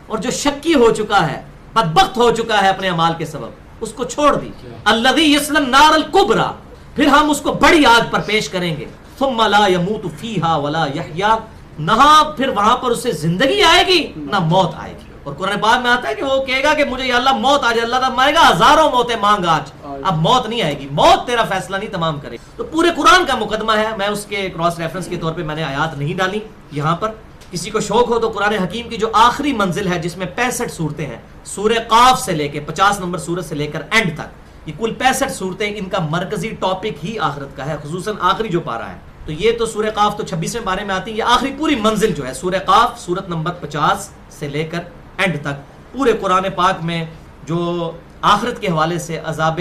اور جو شکی ہو چکا ہے، بدبخت ہو چکا ہے اپنے اعمال کے سبب، اس کو چھوڑ دی. الذی یصلی النار الکبریٰ، پھر ہم اس کو بڑی آگ پر پیش کریں گے. ثم لا یموت فیہا ولا یحیا، نہ پھر وہاں پر اسے زندگی آئے گی نہ موت آئے گی. اور قرآن پاک میں آتا ہے کہ وہ کہے گا کہ مجھے یا اللہ موت آ جائے. اللہ تعالیٰ مانگے گا ہزاروں موتیں مانگ آج، اب موت نہیں آئے گی، موت تیرا فیصلہ نہیں تمام کرے. تو پورے قرآن کا مقدمہ ہے. میں اس کے کراس ریفرنس کے طور پہ میں نے آیات نہیں ڈالی یہاں پر. کسی کو شوق ہو تو قرآن حکیم کی جو آخری منزل ہے جس میں 65 صورتیں ہیں، سورہ قاف سے لے کے 50 نمبر سورت سے لے کر اینڈ تک، یہ کل 65 صورتیں، ان کا مرکزی ٹاپک ہی آخرت کا ہے، خصوصاً آخری جو پارہ ہے. تو یہ تو سورہ قاف تو 26ویں پارے میں آتی ہے. یہ آخری پوری منزل جو ہے سورہ قاف سورت نمبر 50 سے لے کر اینڈ تک، پورے قرآن پاک میں جو آخرت کے حوالے سے، عذاب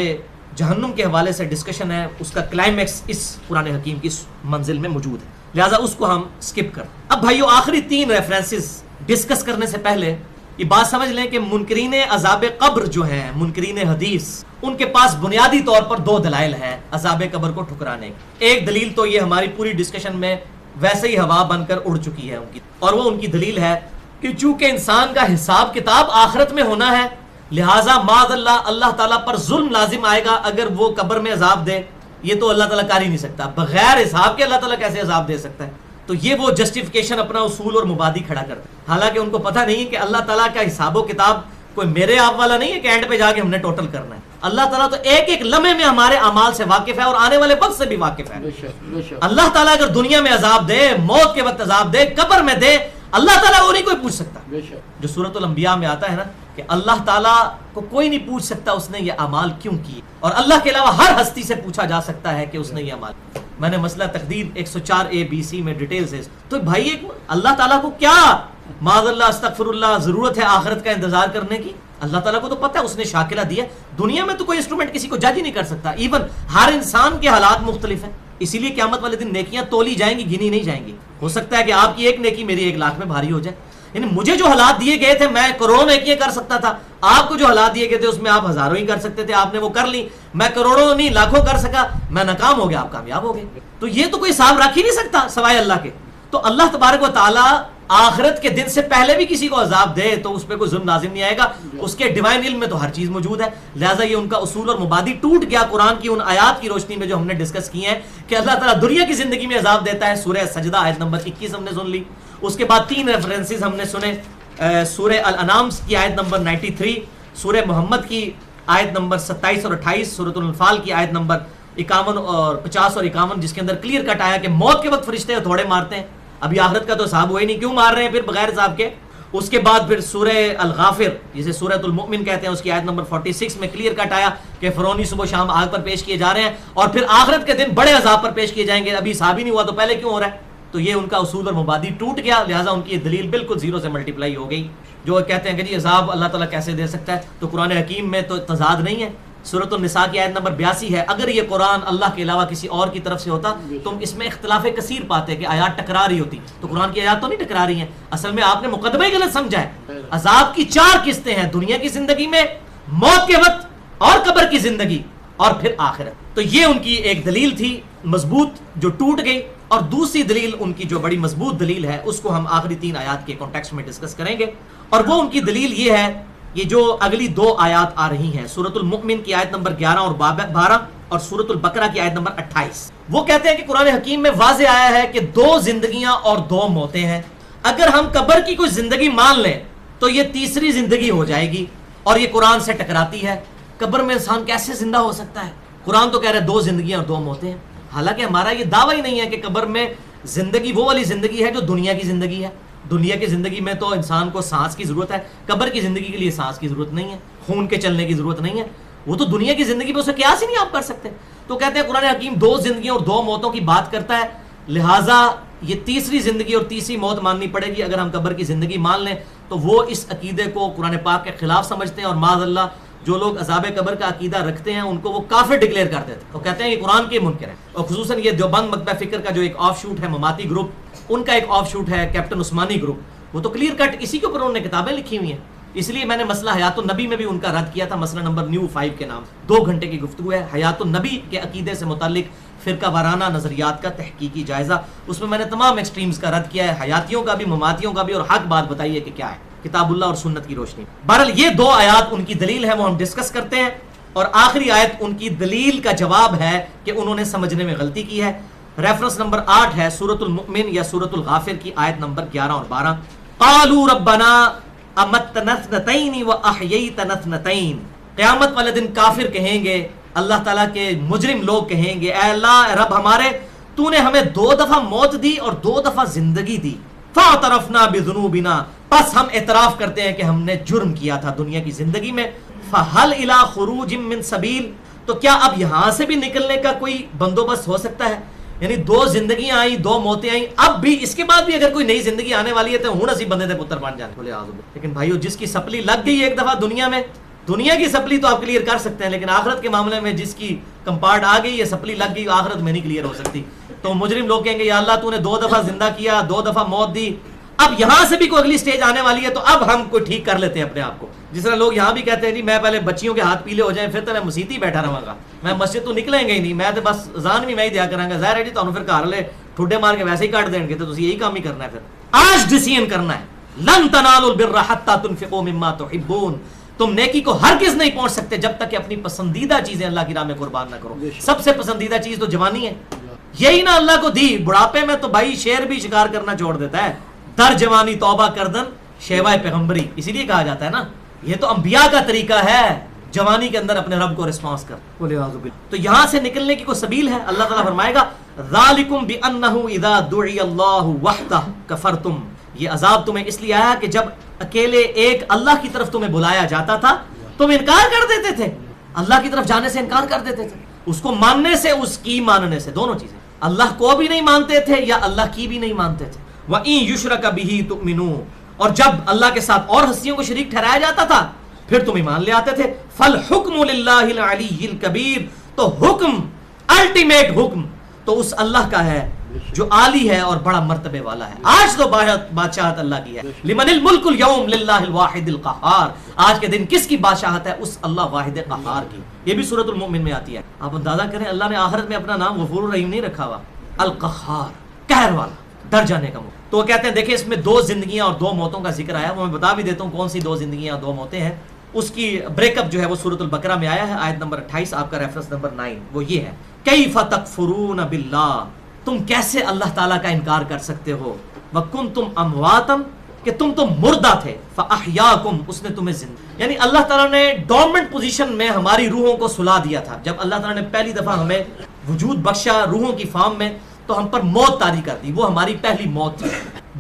جہنم کے حوالے سے ڈسکشن ہے، اس کا کلائمیکس اس قرآن حکیم کی اس منزل میں موجود ہے. لہٰذا اس کو ہم سکپ کر. اب بھائیو آخری 3 ریفرنسز ڈسکس کرنے سے پہلے یہ بات سمجھ لیں کہ منکرین عذاب قبر جو ہیں، منکرین حدیث، ان کے پاس بنیادی طور پر 2 دلائل ہیں عذاب قبر کو ٹھکرانے کی. ایک دلیل تو یہ ہماری پوری ڈسکشن میں ویسے ہی ہوا بن کر اڑ چکی ہے ان کی، اور وہ ان کی دلیل ہے کہ چونکہ انسان کا حساب کتاب آخرت میں ہونا ہے، لہٰذا معاذ اللہ اللہ تعالیٰ پر ظلم لازم آئے گا اگر وہ قبر میں عذاب دے. یہ تو اللہ تعالیٰ کر ہی نہیں سکتا، بغیر حساب کے اللہ تعالیٰ کیسے عذاب دے سکتا ہے. تو یہ وہ جسٹیفیکیشن اپنا اصول اور مبادی کھڑا کرتا ہے، حالانکہ ان کو پتہ نہیں کہ اللہ تعالیٰ کا حساب و کتاب کوئی میرے آپ والا نہیں ہے کہ اینڈ پہ جا کے ہم نے ٹوٹل کرنا ہے. اللہ تعالیٰ تو ایک ایک لمحے میں ہمارے اعمال سے واقف ہے اور آنے والے وقت سے بھی واقف ہے. اللہ تعالیٰ اگر دنیا میں عذاب دے، موت کے وقت عذاب دے، قبر میں دے، اللہ تعالیٰ وہ نہیں کوئی پوچھ سکتا. جو سورۃ الانبیاء میں آتا ہے نا کہ اللہ تعالیٰ کو کوئی نہیں پوچھ سکتا اس نے یہ اعمال کیوں کیے، اور اللہ کے علاوہ ہر ہستی سے پوچھا جا سکتا ہے کہ اس نے یہ اعمال. میں نے مسئلہ تقدیر 104A-B-C میں ڈیٹیل سے. تو بھائی اللہ تعالیٰ کو کیا معاذ اللہ استغفر اللہ ضرورت ہے آخرت کا انتظار کرنے کی؟ اللہ تعالیٰ کو تو پتہ ہے، اس نے شاکلہ دیا. دنیا میں تو کوئی انسٹرومنٹ کسی کو جج ہی نہیں کر سکتا. ایون ہر انسان کے حالات مختلف ہیں، اسی لیے قیامت والے دن نیکیاں تولی جائیں گی، گنی نہیں جائیں گی. ہو سکتا ہے کہ آپ کی ایک نیکی میری 1 لاکھ میں بھاری ہو جائے. یعنی مجھے جو حالات دیے گئے تھے میں کروڑوں نیکیاں کر سکتا تھا، آپ کو جو حالات دیے گئے تھے اس میں آپ ہزاروں ہی کر سکتے تھے، آپ نے وہ کر لی. میں کروڑوں نہیں لاکھوں کر سکا، میں ناکام ہو گیا، آپ کامیاب ہو گئے. تو یہ تو کوئی حساب رکھ ہی نہیں سکتا سوائے اللہ کے. تو اللہ تبارک و تعالیٰ آخرت کے دن سے پہلے بھی کسی کو عذاب دے تو اس پہ کوئی ظلم لازم نہیں آئے گا. اس کے ڈیوائن علم میں تو ہر چیز موجود ہے. لہٰذا یہ ان کا اصول اور مبادی ٹوٹ گیا قرآن کی ان آیات کی روشنی میں جو ہم نے ڈسکس کی ہیں کہ اللہ تعالیٰ دنیا کی زندگی میں عذاب دیتا ہے. سورہ سجدہ آیت نمبر 21 ہم نے سن لی. اس کے بعد 3 ریفرنسز ہم نے سنے، سورہ الانعام کی آیت نمبر 93، سورہ محمد کی آیت نمبر 27 اور 28، سورۃ الانفال کی آیت نمبر 51 اور 50 اور 51، جس کے اندر کلیئر کٹ آیا کہ موت کے وقت فرشتے تھوڑے مارتے ہیں. ابھی آخرت کا تو حساب ہوا ہی نہیں، کیوں مار رہے ہیں پھر بغیر حساب کے. اس کے بعد پھر سورہ الغافر جسے سورۃ المؤمن کہتے ہیں، اس کی آیت نمبر 46 میں کلیئر کٹ آیا کہ فرعونی صبح شام آگ پر پیش کیے جا رہے ہیں اور پھر آخرت کے دن بڑے عذاب پر پیش کیے جائیں گے. ابھی حساب ہی نہیں ہوا تو پہلے کیوں ہو رہا ہے؟ تو یہ ان کا اصول اور مبادی ٹوٹ گیا. لہٰذا ان کی یہ دلیل بالکل 0 سے ملٹیپلائی ہو گئی. جو کہتے ہیں کہ جی عذاب اللہ تعالیٰ کیسے دے سکتا ہے، تو قرآن حکیم میں تو تضاد نہیں ہے. سورۃ النساء کی آیت نمبر 82 ہے. اگر یہ قرآن اللہ کے علاوہ کسی اور کی طرف سے ہوتا تم اس میں اختلاف کثیر پاتے کہ آیات ٹکرا رہی ہوتی. تو قرآن کی آیات تو نہیں ٹکرا رہی ہیں، اصل میں آپ نے مقدمہ ہی غلط سمجھا ہے. عذاب کی 4 قسطیں ہیں، دنیا کی زندگی میں، موت کے وقت، اور قبر کی زندگی، اور پھر آخرت. تو یہ ان کی ایک دلیل تھی مضبوط جو ٹوٹ گئی. اور دوسری دلیل ان کی جو بڑی مضبوط دلیل ہے اس کو ہم آخری 3 آیات کے کانٹیکسٹ میں ڈسکس کریں گے. اور وہ ان کی دلیل یہ ہے، یہ جو اگلی 2 آیات آ رہی ہیں، سورۃ المؤمن کی آیت نمبر 11 اور 12 اور سورۃ البقرہ کی آیت نمبر 28. وہ کہتے ہیں کہ قرآن حکیم میں واضح آیا ہے کہ 2 زندگیاں اور 2 موتیں ہیں. اگر ہم قبر کی کوئی زندگی مان لیں تو یہ تیسری زندگی ہو جائے گی، اور یہ قرآن سے ٹکراتی ہے. قبر میں انسان کیسے زندہ ہو سکتا ہے؟ قرآن تو کہہ رہا ہے 2 زندگیاں اور 2 موتیں ہیں. حالانکہ ہمارا یہ دعویٰ ہی نہیں ہے کہ قبر میں زندگی وہ والی زندگی ہے جو دنیا کی زندگی ہے. دنیا کی زندگی میں تو انسان کو سانس کی ضرورت ہے, قبر کی زندگی کے لیے سانس کی ضرورت نہیں ہے, خون کے چلنے کی ضرورت نہیں ہے. وہ تو دنیا کی زندگی میں اسے قیاس ہی نہیں آپ کر سکتے. تو کہتے ہیں قرآن حکیم 2 زندگیوں اور 2 موتوں کی بات کرتا ہے, لہٰذا یہ تیسری زندگی اور تیسری موت ماننی پڑے گی. اگر ہم قبر کی زندگی مان لیں تو وہ اس عقیدے کو قرآن پاک کے خلاف سمجھتے ہیں, اور معاذ اللہ جو لوگ عذاب قبر کا عقیدہ رکھتے ہیں ان کو وہ کافر ڈکلیئر کر دیتے ہیں, تو کہتے ہیں یہ قرآن کے منکر ہیں. اور خصوصاً یہ دیوبند مکتبہ فکر کا جو ایک آف شوٹ ہے مماتی گروپ, ان کا ایک آف شوٹ ہے کیپٹن عثمانی گروپ, وہ تو کلیئر کٹ اسی کے اوپر انہوں نے کتابیں لکھی ہوئی ہیں. اس لیے میں نے مسئلہ حیات النبی میں بھی ان کا رد کیا تھا, مسئلہ نمبر نیو 5 کے نام. 2 گھنٹے کی گفتگو ہے حیات النبی کے عقیدے سے متعلق فرقہ وارانہ نظریات کا تحقیقی جائزہ. اس میں میں نے تمام ایکسٹریمز کا رد کیا ہے, حیاتیوں کا بھی مماتیوں کا بھی, اور حق بات بتائیے کہ کیا ہے کتاب اللہ اور سنت کی روشنی. بہرحال یہ 2 آیات ان کی دلیل ہے, وہ ہم ڈسکس کرتے ہیں. اور آخری آیت ان کی دلیل کا جواب ہے کہ انہوں نے سمجھنے میں غلطی کی ہے. ریفرنس نمبر 8 ہے سورۃ المؤمن یا سورۃ الغافر کی آیت نمبر 11 اور 12. قالوا ربنا امتنا اثنتین واحییتنا اثنتین. قیامت والے دن کافر کہیں گے, اللہ تعالیٰ کے مجرم لوگ کہیں گے, اے اللہ اے رب ہمارے, تو نے ہمیں 2 دفعہ موت دی اور 2 دفعہ زندگی دی. فاعترفنا بذنوبنا, پس ہم اعتراف کرتے ہیں کہ ہم نے جرم کیا تھا دنیا کی زندگی میں. فہل الی خروج من سبیل, تو کیا اب یہاں سے بھی نکلنے کا کوئی بندوبست ہو سکتا ہے؟ یعنی 2 زندگیاں آئیں, 2 موتیں آئیں, اب بھی اس کے بعد بھی اگر کوئی نئی زندگی آنے والی ہے تو ہوں اسی بندے دے پتر بن جانے بولے آزو. لیکن بھائیو جس کی سپلی لگ گئی ایک دفعہ دنیا میں, دنیا کی سپلی تو آپ کلیئر کر سکتے ہیں, لیکن آخرت کے معاملے میں جس کی کمپارٹ آ گئی, یہ سپلی لگ گئی, آخرت میں نہیں کلیئر ہو سکتی. تو مجرم لوگ کہیں گے یا اللہ تو نے 2 دفعہ زندہ کیا, 2 دفعہ موت دی, اب یہاں سے بھی کوئی اگلی سٹیج آنے والی ہے تو اب ہم کوئی ٹھیک کر لیتے ہیں اپنے آپ کو. جس طرح لوگ یہاں بھی کہتے ہیں جی میں پہلے بچیوں کے ہاتھ پیلے ہو جائیں پھر تو میں مسیت ہی بیٹھا رہوں گا, میں مسجد تو نکلیں گے ہی نہیں, میں تو بس اذان بھی میں ہی دیا کراں گا. ظاہر ہے جی تانوں پھر گھر والے ٹھڈے مار کے ویسے ہی کاٹ دیں گے, تو تسی یہی کام ہی کرنا ہے. پھر آج ڈیسیژن کرنا ہے, لن تنالوا البر حتى تنفقوا مما تحبون. تم نیکی کو ہرگز نہیں پہنچ سکتے جب تک کہ اپنی پسندیدہ چیزیں اللہ کی راہ میں قربان نہ کرو. سب سے پسندیدہ چیز تو جوانی ہے, یہی نہ اللہ کو دی. بڑھاپے میں تو بھائی شیر بھی شکار کرنا چھوڑ دیتا ہے. در جوانی توبہ کردن شیوائے پیغمبری, اسی لیے کہا جاتا ہے نا یہ تو انبیاء کا طریقہ ہے, جوانی کے اندر اپنے رب کو رسپانس کر. تو یہاں سے نکلنے کی کوئی سبیل ہے؟ اللہ تعالیٰ فرمائے گا ذالکم بانہ اذا دعی اللہ وحدہ کفرتم. یہ عذاب تمہیں اس لیے آیا کہ جب اکیلے ایک اللہ کی طرف تمہیں بلایا جاتا تھا تم انکار کر دیتے تھے, اللہ کی طرف جانے سے انکار کر دیتے تھے, اس کو ماننے سے, اس کی ماننے سے, دونوں چیزیں. اللہ کو بھی نہیں مانتے تھے یا اللہ کی بھی نہیں مانتے تھے. وَإِن يُشْرَكَ بِهِ تُؤْمِنُوا, اور جب اللہ کے ساتھ اور ہستیوں کو شریک ٹھہرایا جاتا تھا پھر تم ایمان لے آتے تھے. فَالْحُكْمُ لِلَّهِ الْعَلِيِّ الْكَبِيرِ, تو حکم, الٹیمیٹ حکم تو اس اللہ کا ہے جو عالی ہے اور بڑا مرتبے والا ہے. آج تو بادشاہت اللہ کی ہے. لِمَنِ الْمُلْكُ الْيَوْمِ لِلَّهِ الْوَاحِدِ الْقَهَّارِ, آج کے دن کس کی بادشاہت ہے؟ اس اللہ واحد قہار کی. یہ بھی سورۃ المؤمن میں آتی ہے. آپ اندازہ کریں اللہ نے آخرت میں اپنا نام غفور الرحیم نہیں رکھا ہوا, القہار, قہر والا, ڈر جانے کا. تو وہ کہتے ہیں دیکھیں اس میں 2 زندگیاں اور 2 موتوں کا ذکر آیا, وہ میں بتا بھی دیتا ہوں کون سی 2 زندگیاں اور 2 موتیں ہیں. اس کی بریک اپ جو ہے وہ سورۃ البقرہ میں آیا ہے, آیت نمبر 28, آپ کا ریفرنس نمبر 9. وہ یہ ہے کیف تکفرون باللہ, تم کیسے اللہ تعالیٰ کا انکار کر سکتے ہو. وکنتم امواتا, کہ تم تو مردہ تھے. فاحیاکم, اس نے تمہیں زندہ, یعنی اللہ تعالیٰ نے ڈورمنٹ پوزیشن میں ہماری روحوں کو سلا دیا تھا. جب اللہ تعالیٰ نے پہلی دفعہ ہمیں وجود بخشا روحوں کی فارم میں تو ہم پر موت طاری کر دی. وہ ہماری پہلی موت تھی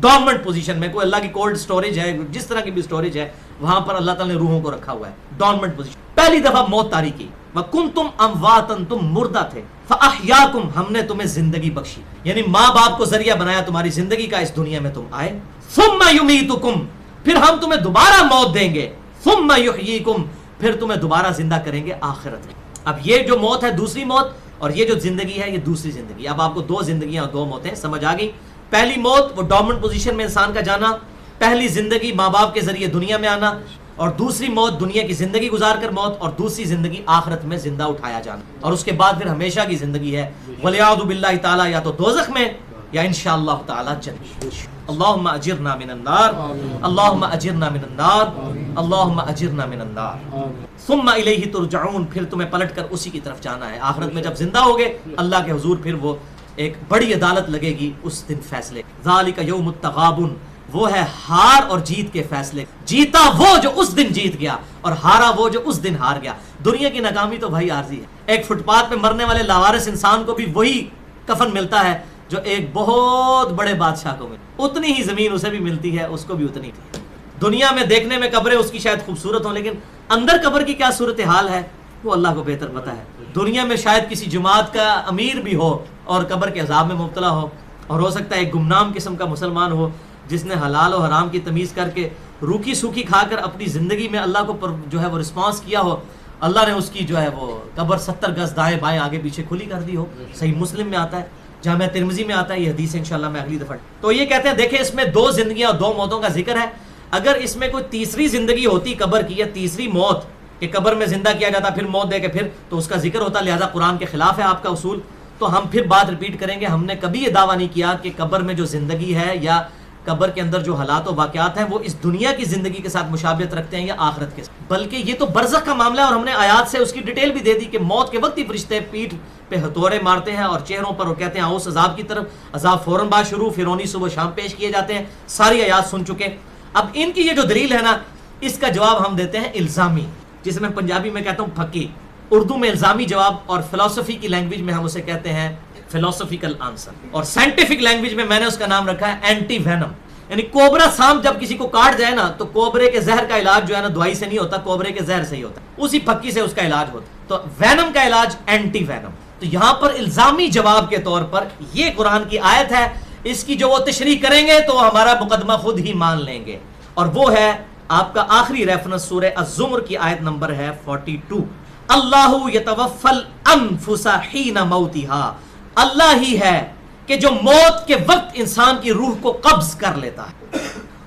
ڈورمنٹ پوزیشن میں. کوئی اللہ کی کولڈ سٹوریج ہے, جس طرح کی بھی سٹوریج ہے, وہاں پر اللہ تعالیٰ نے روحوں کو رکھا ہوا ہے ڈورمنٹ پوزیشن. پہلی دفعہ موت طاری کی. وَكُنْتُمْ أَمْوَاتًا, تم مردہ تھے. فَأَحْيَاكُمْ, ہم نے تمہیں زندگی بخشی, یعنی ماں باپ کو ذریعہ بنایا تمہاری زندگی کا, اس دنیا میں تم آئے. ثُمَّ يُمِيتُكُمْ, پھر ہم تمہیں دوبارہ موت دیں گے. ثُمَّ يُحْيِيكُمْ, پھر تمہیں دوبارہ زندہ کریں گے آخرت میں. اب یہ جو موت ہے دوسری موت, اور یہ جو زندگی ہے یہ دوسری زندگی. اب آپ کو 2 زندگیاں اور 2 موتیں سمجھ آ گئی. پہلی موت وہ ڈورمنٹ پوزیشن میں انسان کا جانا, پہلی زندگی ماں باپ کے ذریعے دنیا میں آنا, اور دوسری موت دنیا کی زندگی گزار کر موت, اور دوسری زندگی آخرت میں زندہ اٹھایا جانا, اور اس کے بعد پھر ہمیشہ کی زندگی ہے. وَلِعَوْذُ بِاللَّهِ تعالیٰ, یا تو دوزخ میں یا انشاءاللہ تعالیٰ جنت. اللہم اجرنا من النار, اللہم اجرنا من النار, اللہم اجرنا من النار. ثم الیہ ترجعون, پھر تمہیں پلٹ کر اسی کی طرف جانا ہے. آخرت میں جب زندہ ہوگے اللہ کے حضور پھر وہ ایک بڑی عدالت لگے گی, اس دن فیصلے. ذالک یوم التغابن, وہ ہے ہار اور جیت کے فیصلے. جیتا وہ جو اس دن جیت گیا, اور ہارا وہ جو اس دن ہار گیا. دنیا کی ناکامی تو بھائی عارضی ہے. ایک فٹ پاتھ پہ مرنے والے لاوارث انسان کو بھی وہی کفن ملتا ہے جو ایک بہت بڑے بادشاہ کو ملتا، اتنی ہی زمین اسے بھی ملتی ہے، اس کو بھی اتنی تھی۔ دنیا میں دیکھنے میں قبریں اس کی شاید خوبصورت ہوں، لیکن اندر قبر کی کیا صورتحال ہے وہ اللہ کو بہتر پتہ ہے۔ دنیا میں شاید کسی جماعت کا امیر بھی ہو اور قبر کے عذاب میں مبتلا ہو، اور ہو سکتا ہے ایک گمنام قسم کا مسلمان ہو جس نے حلال و حرام کی تمیز کر کے روکھی سوکھی کھا کر اپنی زندگی میں اللہ کو جو ہے وہ رسپانس کیا ہو، اللہ نے اس کی جو ہے وہ قبر 70 گز دائیں بائیں آگے پیچھے کھلی کر دی ہو۔ صحیح مسلم میں آتا ہے، جامعہ ترمذی میں آتا ہے، یہ حدیث انشاءاللہ میں اگلی دفعہ۔ تو یہ کہتے ہیں دیکھیں اس میں 2 زندگیاں اور 2 موتوں کا ذکر ہے، اگر اس میں کوئی تیسری زندگی ہوتی قبر کی یا تیسری موت کہ قبر میں زندہ کیا جاتا پھر موت دے کے پھر، تو اس کا ذکر ہوتا، لہذا قرآن کے خلاف ہے آپ کا اصول۔ تو ہم پھر بات ریپیٹ کریں گے، ہم نے کبھی یہ دعویٰ نہیں کیا کہ قبر میں جو زندگی ہے یا قبر کے اندر جو حالات و واقعات ہیں وہ اس دنیا کی زندگی کے ساتھ مشابہت رکھتے ہیں یا آخرت کے ساتھ، بلکہ یہ تو برزخ کا معاملہ ہے، اور ہم نے آیات سے اس کی ڈیٹیل بھی دے دی کہ موت کے وقت ہی فرشتے پیٹھ پہ ہتھوڑے مارتے ہیں اور چہروں پر، اور کہتے ہیں آؤ اس عذاب کی طرف، عذاب فوراً بعد شروع، فرعونی صبح شام پیش کیے جاتے ہیں، ساری آیات سن چکے۔ اب ان کی یہ جو دلیل ہے نا، اس کا جواب ہم دیتے ہیں الزامی، جسے میں پنجابی میں کہتا ہوں پھکی، اردو میں الزامی جواب، اور فلسفی کی لینگویج میں ہم اسے کہتے ہیں فلسفیکل آنسر، اور سائنٹیفک لینگویج میں نے اس کا نام رکھا ہے اینٹی وینم۔ یعنی کوبرا سانپ جب کسی کو کاٹ جائے نا تو کوبرے کے زہر کا علاج جو ہے نا دوائی سے نہیں ہوتا، کوبرے کے زہر سے ہی ہوتا ہے، اسی پھکی سے اس کا علاج ہوتا ہے۔ تو وینم کا علاج اینٹی وینم۔ تو یہاں پر الزامی جواب کے طور پر یہ قرآن کی آیت ہے، اس کی جو وہ تشریح کریں گے تو ہمارا مقدمہ خود ہی مان لیں گے، اور وہ ہے آپ کا آخری ریفرنس سورہ الزمر کی آیت نمبر ہے 42، اللہ یتوفی الانفس حین موتہا، اللہ ہی ہے کہ جو موت کے وقت انسان کی روح کو قبض کر لیتا ہے،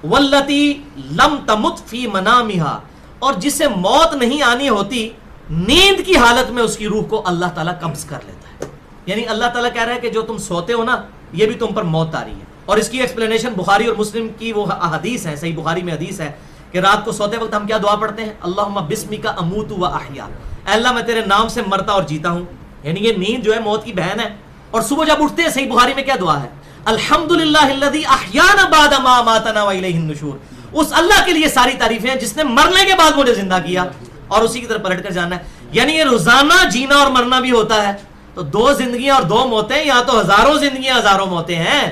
واللتی لم تمت فی منامہا، اور جسے موت نہیں آنی ہوتی نیند کی حالت میں اس کی روح کو اللہ تعالیٰ قبض کر لیتا ہے۔ یعنی اللہ تعالیٰ کہہ رہا ہے کہ جو تم سوتے ہو نا یہ بھی تم پر موت آ رہی ہے، اور اس کی ایکسپلینیشن بخاری اور مسلم کی وہ حدیث ہے، صحیح بخاری میں حدیث ہے کہ رات کو سوتے وقت ہم کیا دعا پڑھتے ہیں، اللہم بسمک اموت و احیا، اے اللہ میں تیرے نام سے مرتا اور جیتا ہوں، یعنی یہ نیند جو ہے موت کی بہن ہے۔ اور صبح جب اٹھتے ہیں صحیح بخاری میں کیا دعا ہے، الحمدللہ الذی احیانا بعد ما اماتنا والیہ النشور، اس اللہ کے لیے ساری تعریفیں ہیں جس نے مرنے کے بعد مجھے زندہ کیا اور اسی کی طرف پلٹ کر جانا ہے۔ یعنی یہ روزانہ جینا اور مرنا بھی ہوتا ہے، تو 2 زندگیاں اور 2 موتیں، یہاں تو ہزاروں زندگیاں ہزاروں موتیں ہیں۔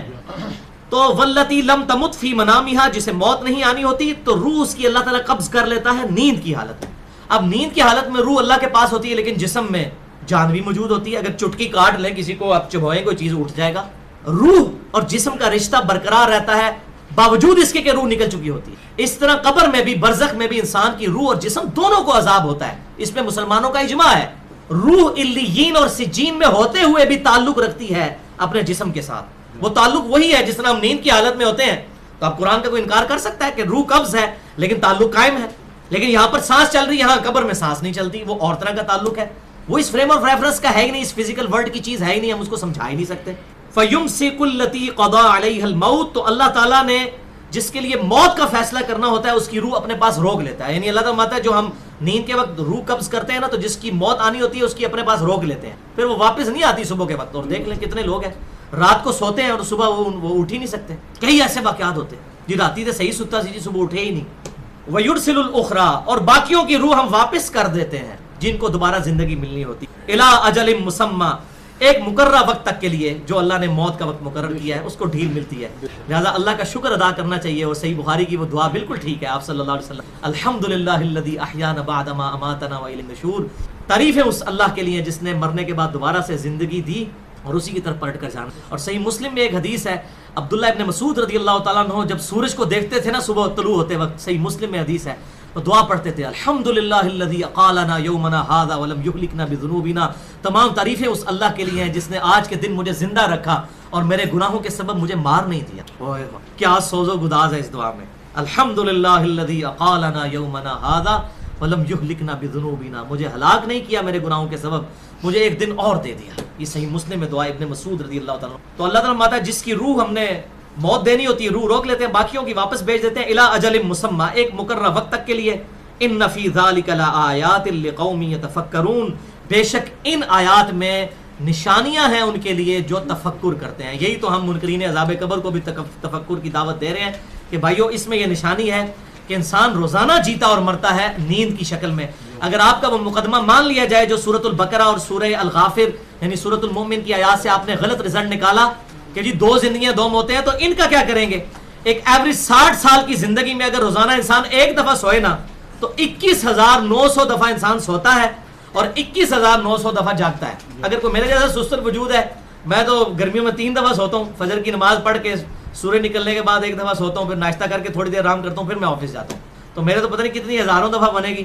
تو واللتی لم تمت فی منامہا، جسے موت نہیں آنی ہوتی تو روح اس کی اللہ تعالیٰ قبض کر لیتا ہے نیند کی حالت میں۔ اب نیند کی حالت میں روح اللہ کے پاس ہوتی ہے لیکن جسم میں جان بھی موجود ہوتی ہے، اگر چٹکی کاٹ لیں کسی کو، آپ چبھوئیں کوئی چیز اٹھ جائے گا۔ روح اور جسم کا رشتہ برقرار رہتا ہے باوجود اس کے کہ روح نکل چکی ہوتی ہے۔ اس طرح قبر میں بھی برزخ میں بھی انسان کی روح اور جسم دونوں کو عذاب ہوتا ہے، اس پہ مسلمانوں کا اجماع ہے۔ روح علیین اور سجین میں ہوتے ہوئے بھی تعلق رکھتی ہے اپنے جسم کے ساتھ، وہ تعلق وہی ہے جس طرح ہم نیند کی حالت میں ہوتے ہیں۔ تو اب قرآن کا کوئی انکار کر سکتا ہے کہ روح قبض ہے لیکن تعلق قائم ہے، لیکن یہاں پر سانس چل رہی ہے، یہاں قبر میں سانس نہیں چلتی، وہ اور طرح کا تعلق ہے، وہ اس فریم آف ریفرنس کا ہے ہی نہیں، اس فزیکل ورلڈ کی چیز ہے ہی نہیں، ہم اس کو سمجھا ہی نہیں سکتے۔ فَيُمْسِكُ الَّتِي قَضَى عَلَيْهَا الْمَوْتِ، تو اللہ تعالیٰ نے جس کے لیے موت کا فیصلہ کرنا ہوتا ہے اس کی روح اپنے پاس روک لیتا ہے۔ یعنی اللہ تعالیٰ ماتا ہے جو ہم نیند کے وقت روح قبض کرتے ہیں نا، تو جس کی موت آنی ہوتی ہے اس کی اپنے پاس روک لیتے ہیں، پھر وہ واپس نہیں آتی صبح کے وقت۔ اور دیکھ لیں کتنے لوگ ہیں رات کو سوتے ہیں اور صبح وہ اٹھ ہی نہیں سکتے، کئی ایسے واقعات ہوتے ہیں، جی راتی تو صحیح ستا سی جی صبح اٹھے ہی نہیں۔ وَيُرْسِلُ الْأُخْرَى، اور باقیوں کی روح ہم واپس کر دیتے ہیں جن کو دوبارہ زندگی ملنی ہوتی ہے، اِلَىٰ أَجَلٍ مُّسَمَّى، ایک مقررہ وقت تک کے لیے جو اللہ نے موت کا وقت مقرر کیا ہے اس کو ڈھیل ملتی ہے، لہذا اللہ کا شکر ادا کرنا چاہیے۔ اور صحیح بخاری کی وہ دعا بالکل ٹھیک ہے، آپ صلی اللہ علیہ وسلم، الحمدللہ الذی احیانا بعد ما اماتنا والیہ النشور، تعریف ہے اس اللہ کے لیے جس نے مرنے کے بعد دوبارہ سے زندگی دی اور اسی کی طرف پلٹ کر جانا۔ اور صحیح مسلم میں ایک حدیث ہے، عبداللہ ابن مسعود رضی اللہ تعالیٰ عنہ جب سورج کو دیکھتے تھے نا صبح طلوع ہوتے وقت، صحیح مسلم میں حدیث ہے، تو دعا پڑھتے تھے الحمدللہ الذی اقالنا یومنا ھذا ولم یہلکنا بذنوبنا، تمام تعریفیں اس اللہ کے لیے ہیں جس نے آج کے دن مجھے زندہ رکھا اور میرے گناہوں کے سبب مجھے مار نہیں دیا۔ کیا سوز و گداز ہے اس دعا میں، الحمدللہ الذی اقالنا یومنا ھذا ولم یہلکنا بذنوبنا، مجھے ہلاک نہیں کیا میرے گناہوں کے سبب، مجھے ایک دن اور دے دیا۔ یہ صحیح مسلم میں دعا ابن مسعود رضی اللہ تعالیٰ۔ تو اللہ تعالیٰ ماتا جس کی روح ہم نے موت دینی ہوتی ہے روح روک لیتے ہیں، باقیوں کی واپس بھیج دیتے ہیں الی اجل مسمى، ایک مقررہ وقت تک کے لیے۔ ان فی ذلک لآیات لقوم یتفکرون، بے شک ان آیات میں نشانیاں ہیں ان کے لیے جو تفکر کرتے ہیں۔ یہی تو ہم منکرین عذاب قبر کو بھی تفکر کی دعوت دے رہے ہیں کہ بھائیو اس میں یہ نشانی ہے کہ انسان روزانہ جیتا اور مرتا ہے نیند کی شکل میں۔ اگر آپ کا وہ مقدمہ مان لیا جائے جو سورۃ البقرہ اور سورہ الغافر یعنی سورۃ المومن کی آیات سے آپ نے غلط رزلٹ نکالا کہ جی 2 زندگیاں 2 موتیں ہیں، تو ان کا کیا کریں گے؟ ایک ایوریج 60 سال کی زندگی میں اگر روزانہ انسان ایک دفعہ سوئے نا تو 21,900 دفعہ انسان سوتا ہے اور 21,900 دفعہ جاگتا ہے. اگر کوئی میرے جیسا سستر وجود ہے، میں تو گرمیوں میں 3 دفعہ سوتا ہوں، فجر کی نماز پڑھ کے سورج نکلنے کے بعد 1 دفعہ سوتا ہوں، پھر ناشتہ کر کے تھوڑی دیر آرام کرتا ہوں، پھر میں آفس جاتا ہوں. تو میرے تو پتہ نہیں کتنی ہزاروں دفعہ بنے گی.